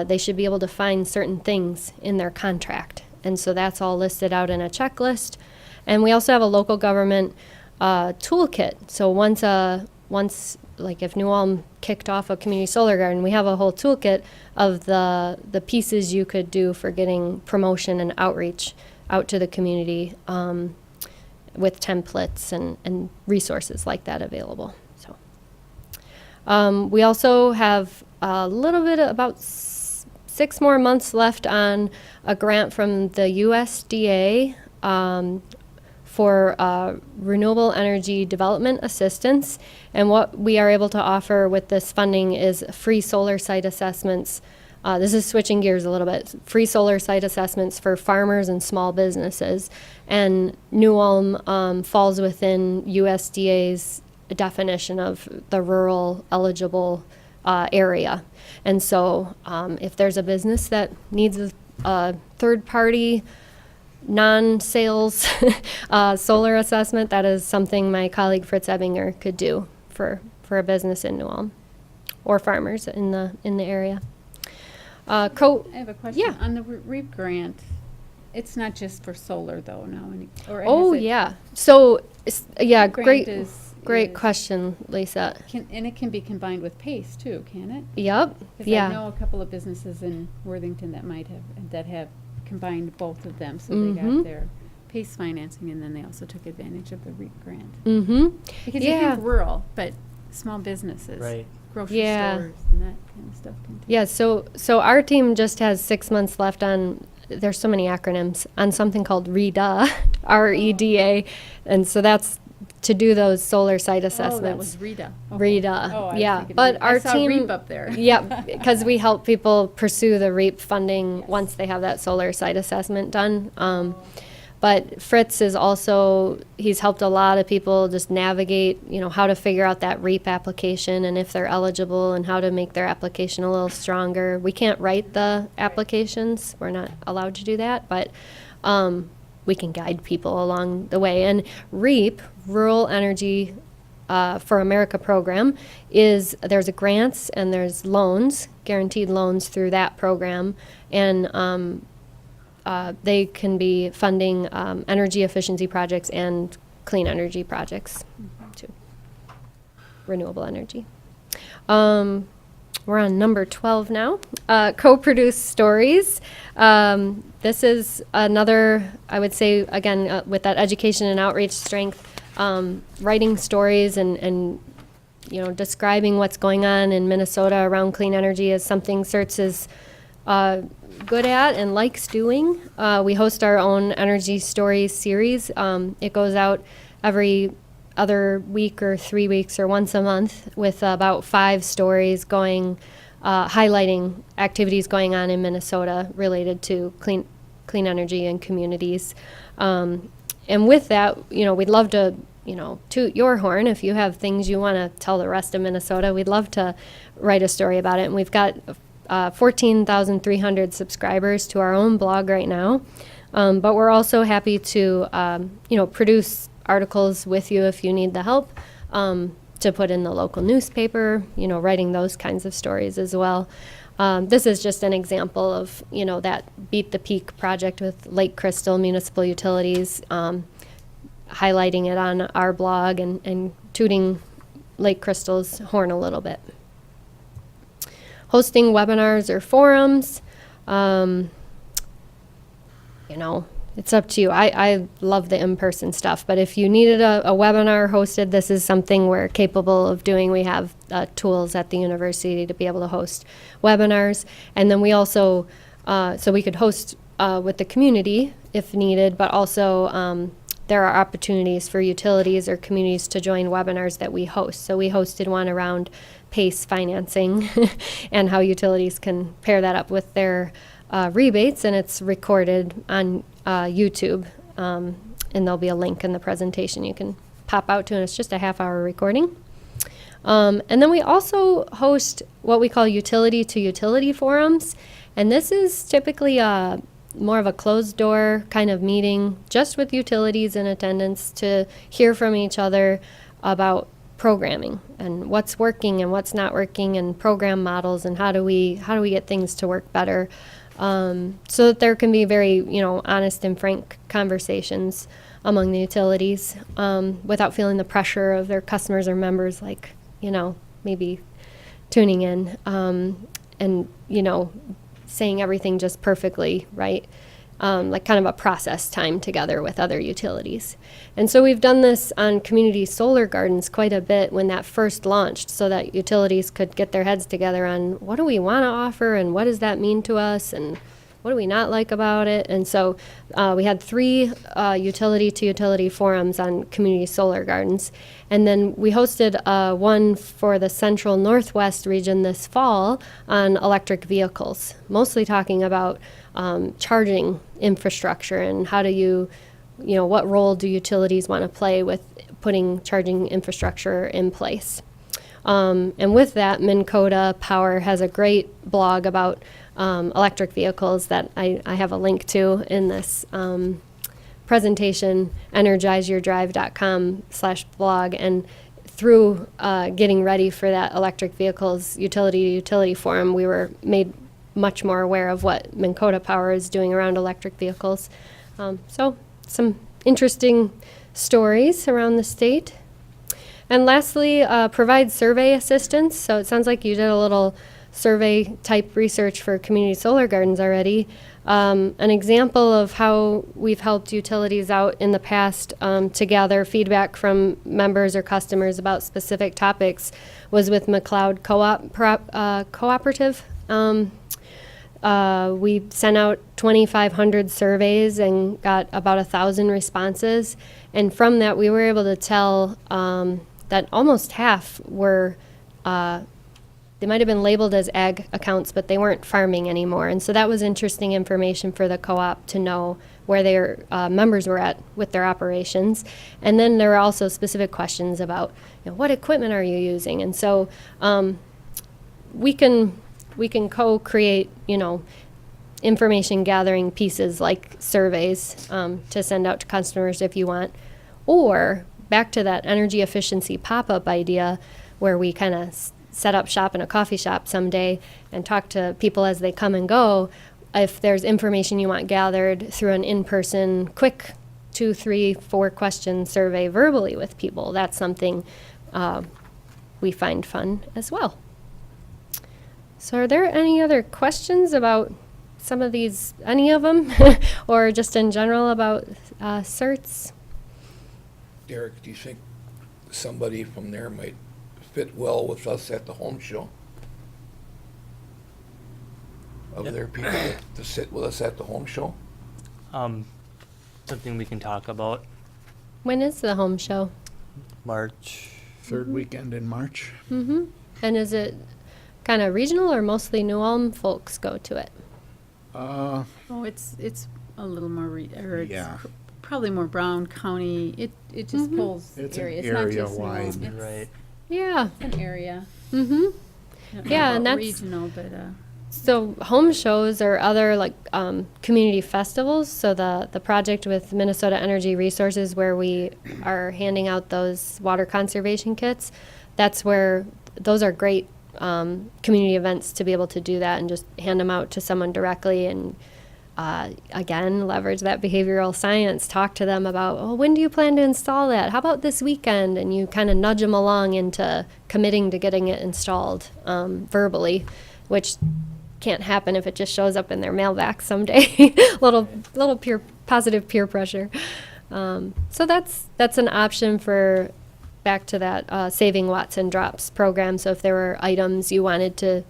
they should be able to find certain things in their contract. And so that's all listed out in a checklist. And we also have a local government toolkit. So once like if New Ulm kicked off a community solar garden, we have a whole toolkit of the pieces you could do for getting promotion and outreach out to the community, with templates and resources like that available. So we also have a little bit, about 6 more months left on a grant from the USDA for renewable energy development assistance. And what we are able to offer with this funding is free solar site assessments. This is switching gears a little bit. Free solar site assessments for farmers and small businesses. And New Ulm falls within USDA's definition of the rural eligible area. And so if there's a business that needs a third-party non-sales solar assessment, that is something my colleague Fritz Ebinger could do for a business in New Ulm or farmers in the area. I have a question. Yeah. On the REAP grant, it's not just for solar though, no? Or Oh, is it? yeah. So, yeah, REAP grant great is- question, Lisa. And it can be combined with PACE too, can it? Yep, 'Cause yeah. I know a couple of businesses in Worthington that have combined both of them, so they got their PACE financing, and then they also took advantage of the REAP grant. Mm-hmm. Because you Yeah. think rural, but small businesses. Right. Grocery Yeah. stores and that kind of stuff. Can Yeah, so our team just has 6 months left on, there's so many acronyms, on something called REDA, REDA, and so that's to do those solar site assessments. Oh, that was Rita. Okay. REDA, Oh, I was yeah, thinking but REAP. our I saw team. REAP up there. Yep, because we help people pursue the REAP funding once they have that solar site assessment done. But Fritz is also, he's helped a lot of people just navigate, how to figure out that REAP application and if they're eligible and how to make their application a little stronger. We can't write the applications. We're not allowed to do that, but we can guide people along the way. And REAP, Rural Energy for America program, there's a grants and there's loans, guaranteed loans through that program. And they can be funding energy efficiency projects and clean energy projects too. Renewable energy. We're on number 12 now. Co-produced stories. This is another, I would say, again, with that education and outreach strength, writing stories and describing what's going on in Minnesota around clean energy is something CERTS is good at and likes doing. We host our own Energy Stories series. It goes out every other week or 3 weeks or once a month with about 5 stories going, highlighting activities going on in Minnesota related to clean energy and communities. And with that, we'd love to, toot your horn. If you have things you want to tell the rest of Minnesota, we'd love to write a story about it. And we've got 14,300 subscribers to our own blog right now. But we're also happy to, produce articles with you if you need the help, to put in the local newspaper, writing those kinds of stories as well. This is just an example of, that Beat the Peak project with Lake Crystal Municipal Utilities, highlighting it on our blog and tooting Lake Crystal's horn a little bit. Hosting webinars or forums, it's up to you. I love the in-person stuff, but if you needed a webinar hosted, this is something we're capable of doing. We have tools at the university to be able to host webinars. And then we also, so we could host with the community if needed, but also there are opportunities for utilities or communities to join webinars that we host. So we hosted one around PACE financing and how utilities can pair that up with their rebates, and it's recorded on YouTube, and there'll be a link in the presentation you can pop out to, and it's just a half-hour recording. And then we also host what we call utility-to-utility forums, and this is typically more of a closed-door kind of meeting just with utilities in attendance to hear from each other about programming and what's working and what's not working and program models and how do we get things to work better. So that there can be very, honest and frank conversations among the utilities without feeling the pressure of their customers or members, like, maybe tuning in and, saying everything just perfectly right. Like kind of a process time together with other utilities. And so we've done this on community solar gardens quite a bit when that first launched, so that utilities could get their heads together on what do we want to offer and what does that mean to us and what do we not like about it. And so we had 3 utility-to-utility forums on community solar gardens. And then we hosted one for the central northwest region this fall on electric vehicles, mostly talking about charging infrastructure and how do you, what role do utilities want to play with putting charging infrastructure in place. And with that, Minnesota Power has a great blog about electric vehicles that I have a link to in this presentation, energizeyourdrive.com/blog. And through getting ready for that electric vehicles utility-to-utility forum, we were made much more aware of what Minnesota Power is doing around electric vehicles. So some interesting stories around the state. And lastly, provide survey assistance. So it sounds like you did a little survey type research for community solar gardens already. An example of how we've helped utilities out in the past to gather feedback from members or customers about specific topics was with McLeod Cooperative. We sent out 2,500 surveys and got about 1,000 responses. And from that, we were able to tell that almost half were, they might have been labeled as ag accounts, but they weren't farming anymore. And so that was interesting information for the co-op to know where their members were at with their operations. And then there were also specific questions about, what equipment are you using? And so we can co-create, information gathering pieces like surveys to send out to customers if you want. Or back to that energy efficiency pop-up idea where we kind of set up shop in a coffee shop someday and talk to people as they come and go. If there's information you want gathered through an in-person quick 2, 3, 4 question survey verbally with people, that's something we find fun as well. So are there any other questions about some of these, any of them, or just in general about certs? Derek, do you think somebody from there might fit well with us at the home show? Of their people to sit with us at the home show? Something we can talk about. When is the home show? March. 3rd weekend in March. Mm-hmm. And is it kind of regional or mostly New Ulm folks go to it? Oh, it's a little more, it's Yeah. probably more Brown County, it just pulls It's an area, it's not just New area-wide. Ulm, it's Right. Yeah. an area. Mm-hmm. I don't know Yeah, and about that's- regional, but, So home shows or other like community festivals. So the project with Minnesota Energy Resources where we are handing out those water conservation kits, that's where those are great community events to be able to do that and just hand them out to someone directly and again leverage that behavioral science. Talk to them about, oh, when do you plan to install that? How about this weekend? And you kind of nudge them along into committing to getting it installed verbally, which can't happen if it just shows up in their mailbox someday. little positive peer pressure. So that's an option for back to that Saving Watts and Drops program. So if there were items you wanted to,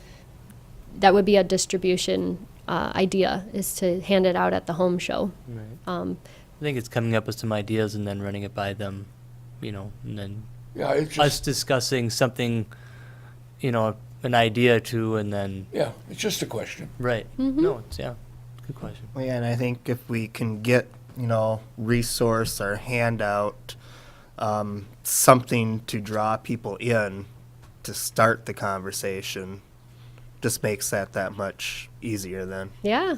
that would be a distribution idea, is to hand it out at the home show. Right. Um, I think it's coming up with some ideas and then running it by them, and then Yeah, it's us just, discussing something, an idea to, and then, yeah, it's just a question. right. No, it's, good question. Well, yeah, and I think if we can get, resource or handout, something to draw people in to start the conversation, just makes that much easier then. Yeah.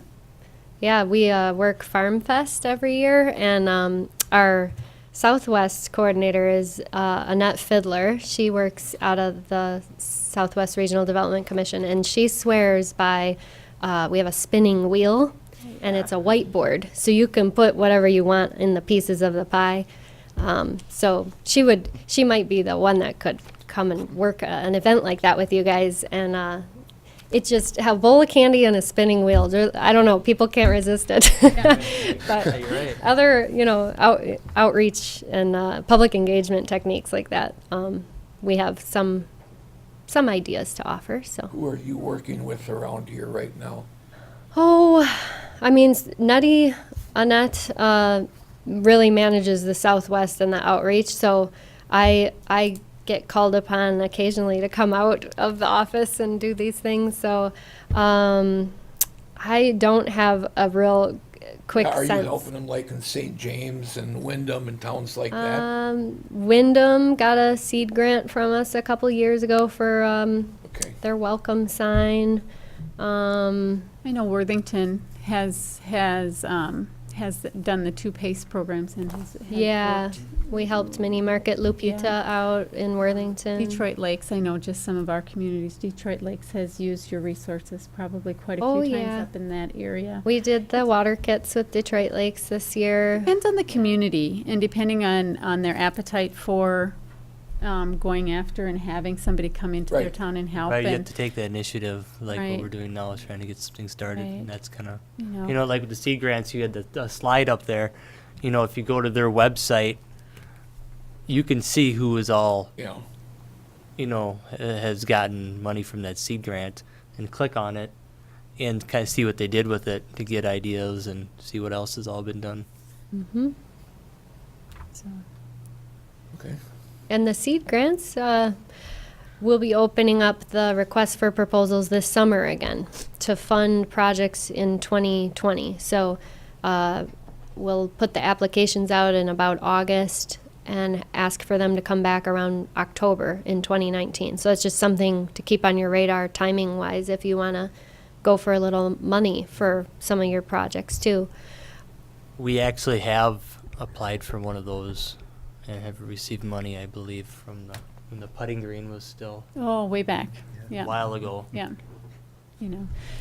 Yeah, we work Farm Fest every year, and our Southwest coordinator is Annette Fiddler. She works out of the Southwest Regional Development Commission, and she swears by, we have a spinning wheel, and it's a whiteboard, so you can put whatever you want in the pieces of the pie. So she might be the one that could come and work an event like that with you guys, and it's just a bowl of candy and a spinning wheel. I don't know, people can't resist it. But You're right. other, outreach and public engagement techniques like that, we have some ideas to offer. So, Who are you working with around here right now? I mean, Nutty Annette really manages the Southwest and the outreach. So, I get called upon occasionally to come out of the office and do these things. So I don't have a real quick Are you sense. helping them like in St. James and Wyndham and towns like that? Wyndham got a seed grant from us a couple years ago for Okay. their welcome sign. I know Worthington has done the two PACE programs and has Yeah, worked. we helped Mini Market Lupita out in Worthington. Detroit Lakes, I know just some of our communities, Detroit Lakes has used your resources probably quite a Oh, few times yeah. up in that area. We did the water kits with Detroit Lakes this year. Depends on the community and depending on their appetite for going after and having somebody come into their Right. town and help. Right, you have And, to take that initiative, like Right. what we're doing now, is trying to get something started, Right. and that's kind of, you know, like with the seed grants, you had the slide up there. If you go to their website, you can see who is all, Yeah. has gotten money from that seed grant, and click on it, and kind of see what they did with it to get ideas and see what else has all been done. Mm-hmm. so. Okay. And the seed grants, we'll be opening up the request for proposals this summer again to fund projects in 2020. So we'll put the applications out in about August and ask for them to come back around October in 2019. So it's just something to keep on your radar timing-wise if you want to go for a little money for some of your projects too. We actually have applied for one of those and have received money, I believe, from when the putting green was still Oh, way back, a yeah, while ago. yeah, It's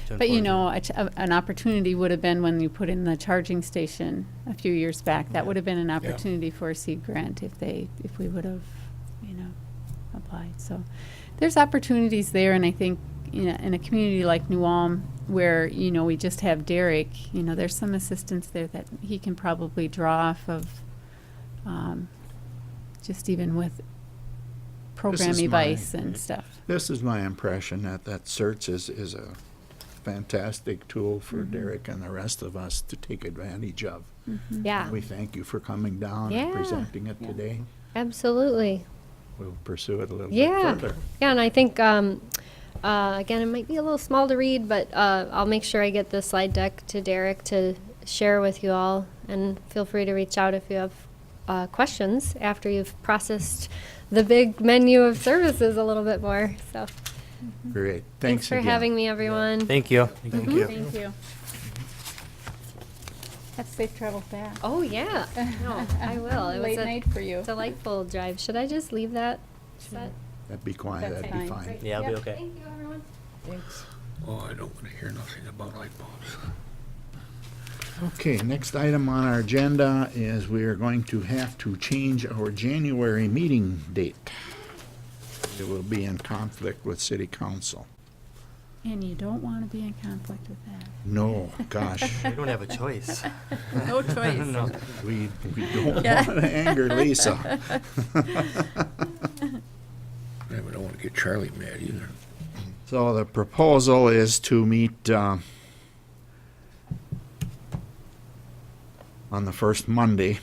But unfortunate. an opportunity would have been when you put in the charging station a few years back. That would have been an opportunity for a seed grant if we would have, applied. So there's opportunities there, and I think, in a community like New Ulm where, we just have Derek, there's some assistance there that he can probably draw off of, just even with program is advice my- and stuff. This is my impression that CERTS is a fantastic tool for Derek and the rest of us to take advantage of. Yeah, We thank you for coming down Yeah. and presenting it Yeah. today. absolutely. We'll pursue it a little Yeah. bit further. Yeah, and I think, again, it might be a little small to read, but I'll make sure I get the slide deck to Derek to share with you all. And feel free to reach out if you have questions after you've processed the big menu of services a little bit more. So Great. thanks for again. having me, everyone. Thank you. Thank you. Thank you. Have safe travels back. Oh, yeah. No, I will. It was Late a night for you. delightful drive. Should I just leave that set? That'd be quiet, That's that'd be fine. fine. Yeah, I'll be Yep. okay. Thank you, everyone. Thanks. Oh, I don't want to hear nothing about light bulbs. Okay, next item on our agenda is we are going to have to change our January meeting date. It will be in conflict with city council. And you don't want to be in conflict with that. No, gosh, We don't have a choice. No choice. No. we don't Yeah. want to anger Lisa. Yeah, we don't want to get Charlie mad either. So the proposal is to meet on the first Monday,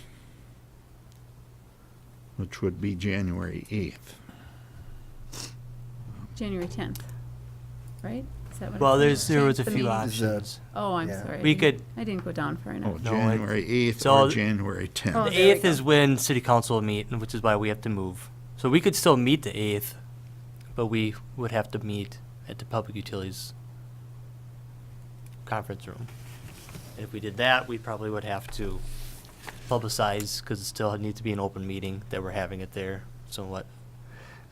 which would be January 8th. January 10th, right? Is that what Well, it is? there was a Change the few meeting. options. Oh, I'm Yeah. sorry. We could, I didn't go down far enough. Oh, No, January 8th so- or January 10th. Oh, the there we 8th is go. when city council will meet, which is why we have to move. So we could still meet the 8th, but we would have to meet at the Public Utilities conference room. And if we did that, we probably would have to publicize, because it still needs to be an open meeting that we're having it there, somewhat.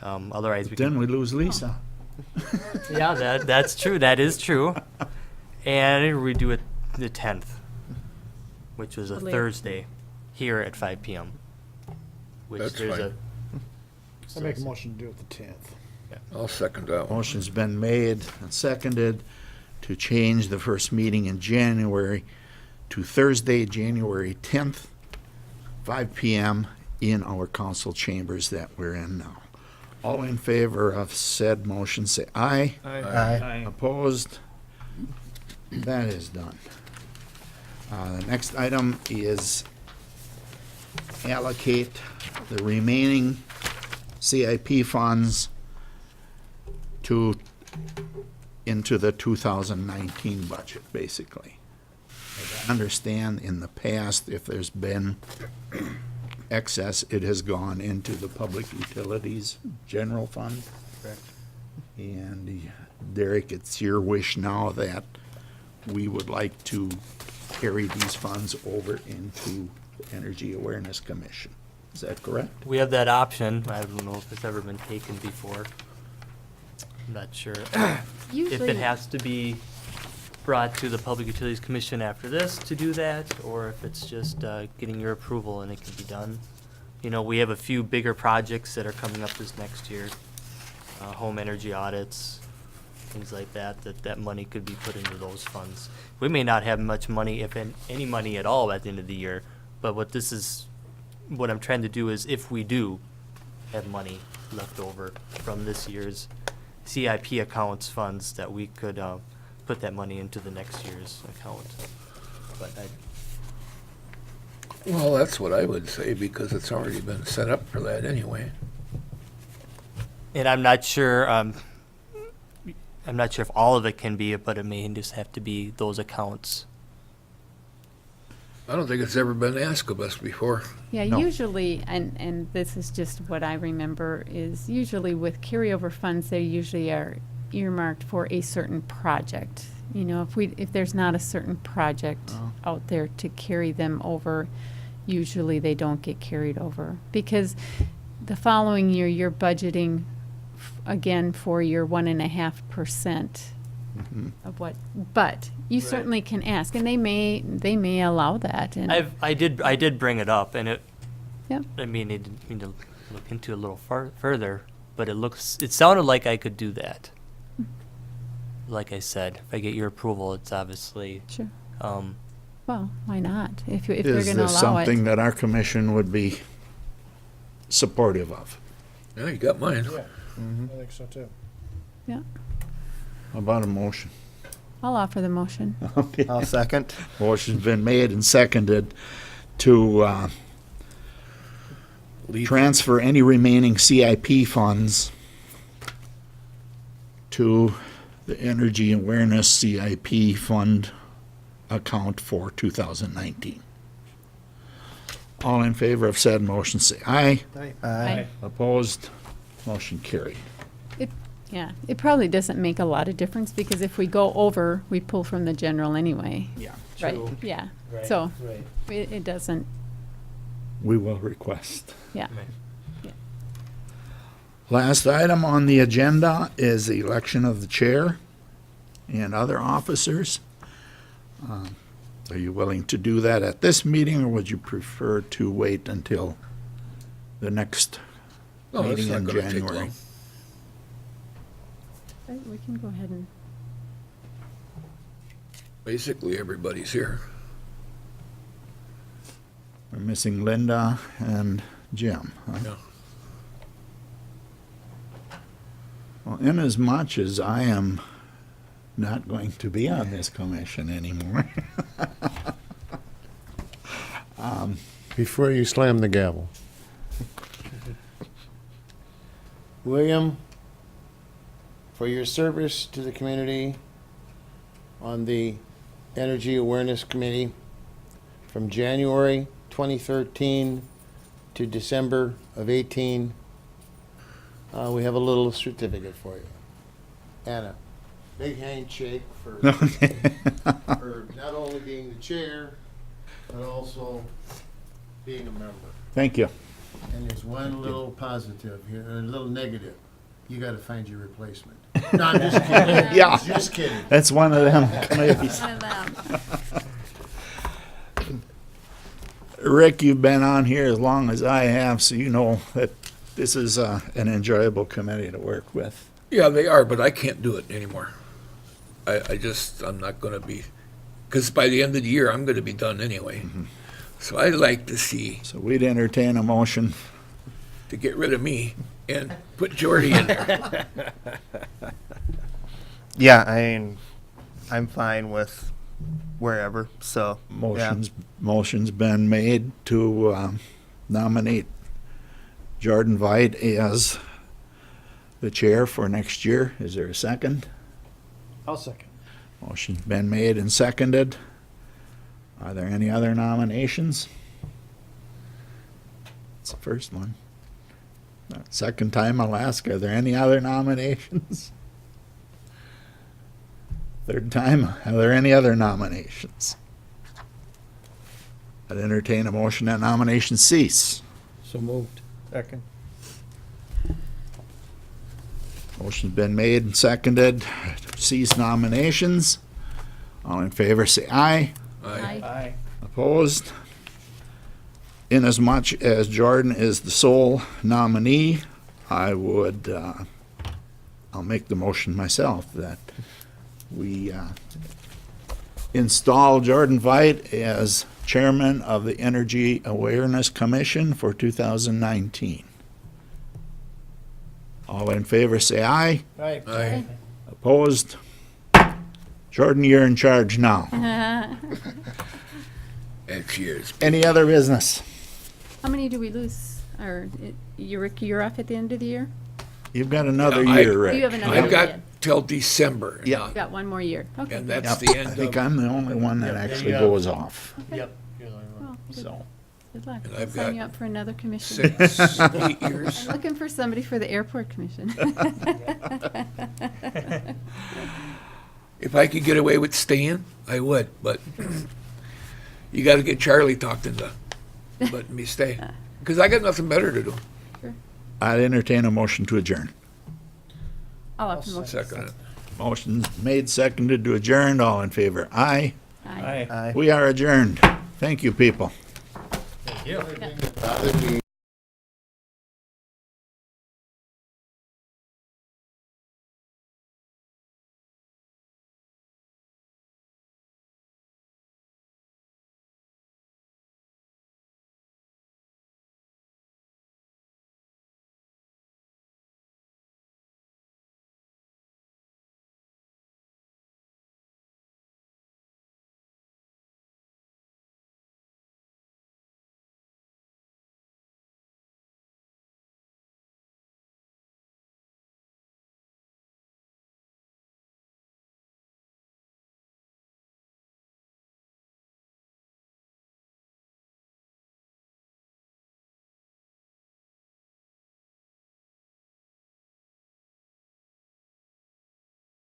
Otherwise, we Then can. we lose Lisa. Yeah, that's true. That is true. And we do it the 10th, which was a Later. Thursday, here at 5 p.m. Which That's there's fine. I make a motion to do it the 10th. I'll second that one. Motion's been made and seconded to change the first meeting in January to Thursday, January 10th, 5 p.m. in our council chambers that we're in now. All in favor of said motion, say aye. Aye. Opposed? That is done. The next item is allocate the remaining CIP funds into the 2019 budget, basically. As I understand, in the past, if there's been excess, it has gone into the Public Utilities General Fund. Correct. And Derek, it's your wish now that we would like to carry these funds over into the Energy Awareness Commission. Is that correct? We have that option. I don't know if it's ever been taken before. I'm not sure. If Usually, it has to be brought to the Public Utilities Commission after this to do that, or if it's just getting your approval and it can be done. You know, we have a few bigger projects that are coming up this next year. Home energy audits, things like that, that money could be put into those funds. We may not have much money, if any money at all at the end of the year, but what I'm trying to do is, if we do have money left over from this year's CIP accounts funds, that we could put that money into the next year's account. But Well, that's what I would say, because it's already been set up for that anyway. and I'm not sure if all of it can be, but it may just have to be those accounts. I don't think it's ever been asked of us before. yeah, No. usually, and this is just what I remember, is usually with carryover funds, they usually are earmarked for a certain project. You know, if there's not a certain project out there to carry them over, usually they don't get carried over. Because the following year, you're budgeting again for your 1.5% of what, but you Right. certainly can ask, and they may allow that, and. I did bring it up, and Yep. I mean, I didn't mean to look into it a little further, but it sounded like I could do that. Like I said, if I get your approval, it's obviously, Sure. um, Well, why not? If they're going Is to this allow it. something that our commission would be supportive of? Yeah, you got mine. I think so too. Yeah, How about a motion? I'll offer the motion. I'll second. Motion's been made and seconded to Leave- transfer any remaining CIP funds to the Energy Awareness CIP Fund account for 2019. All in favor of said motion, say aye. Aye. Opposed? Motion carried. Yeah, it probably doesn't make a lot of difference because if we go over, we pull from the general anyway. Yeah. Right, yeah. So it doesn't, We will request. yeah. Last item on the agenda is the election of the chair and other officers. Are you willing to do that at this meeting, or would you prefer to wait until the next No, it's meeting not in gonna take January? long. Right, we can go ahead and, Basically, everybody's here. We're missing Linda and Jim. Huh? Yeah. Well, inasmuch as I am not going to be on this commission anymore, Before you slam the gavel. William, for your service to the community on the Energy Awareness Committee from January 2013 to December of 18, we have a little certificate for you. Anna, big handshake for not only being the chair, but also being a member. thank you. And there's one little positive here, a little negative. You gotta find your replacement. No, I'm just kidding. Yeah. Just kidding. That's one of them committees. one of them. Rick, you've been on here as long as I have, so you know that this is an enjoyable committee to work with. Yeah, they are, but I can't do it anymore. I'm not gonna be, because by the end of the year, I'm gonna be done anyway. So I'd like to see, So we'd entertain a motion. to get rid of me and put Jordy in there. Yeah, I mean, I'm fine with wherever, so. yeah. Motion's been made to nominate Jordan Veit as the chair for next year. Is there a second? I'll second. Motion's been made and seconded. Are there any other nominations? It's the first one. Second time I'll ask, are there any other nominations? Third time, are there any other nominations? I'd entertain a motion that nominations cease. So moved. Second. Motion's been made and seconded to cease nominations. All in favor, say aye. Aye. Opposed? Inasmuch as Jordan is the sole nominee, I'll make the motion myself that we install Jordan Veit as chairman of the Energy Awareness Commission for 2019. All in favor, say aye. Aye. Opposed? Jordan, you're in charge now. And cheers. Any other business? How many do we lose? Or, you're off at the end of the year? You've got another Yeah, year, You Rick. have another I've year got yet. till December. Yeah. You've got one more year. Okay. And that's Yep, the I end think of, I'm the only one that actually Yeah. goes off, Yep. Well, good- so. Good luck. And I've Sign got you up for another commission. 8 years. I'm looking for somebody for the airport commission. If I could get away with staying, I would, but you gotta get Charlie talked into letting me stay. Because I got nothing better to do. I'd entertain a motion to adjourn. I'll have to motion. Second it. Motion's made, seconded to adjourn. All in favor, aye. Aye. Aye. We are adjourned. Thank you, people. Bothered me.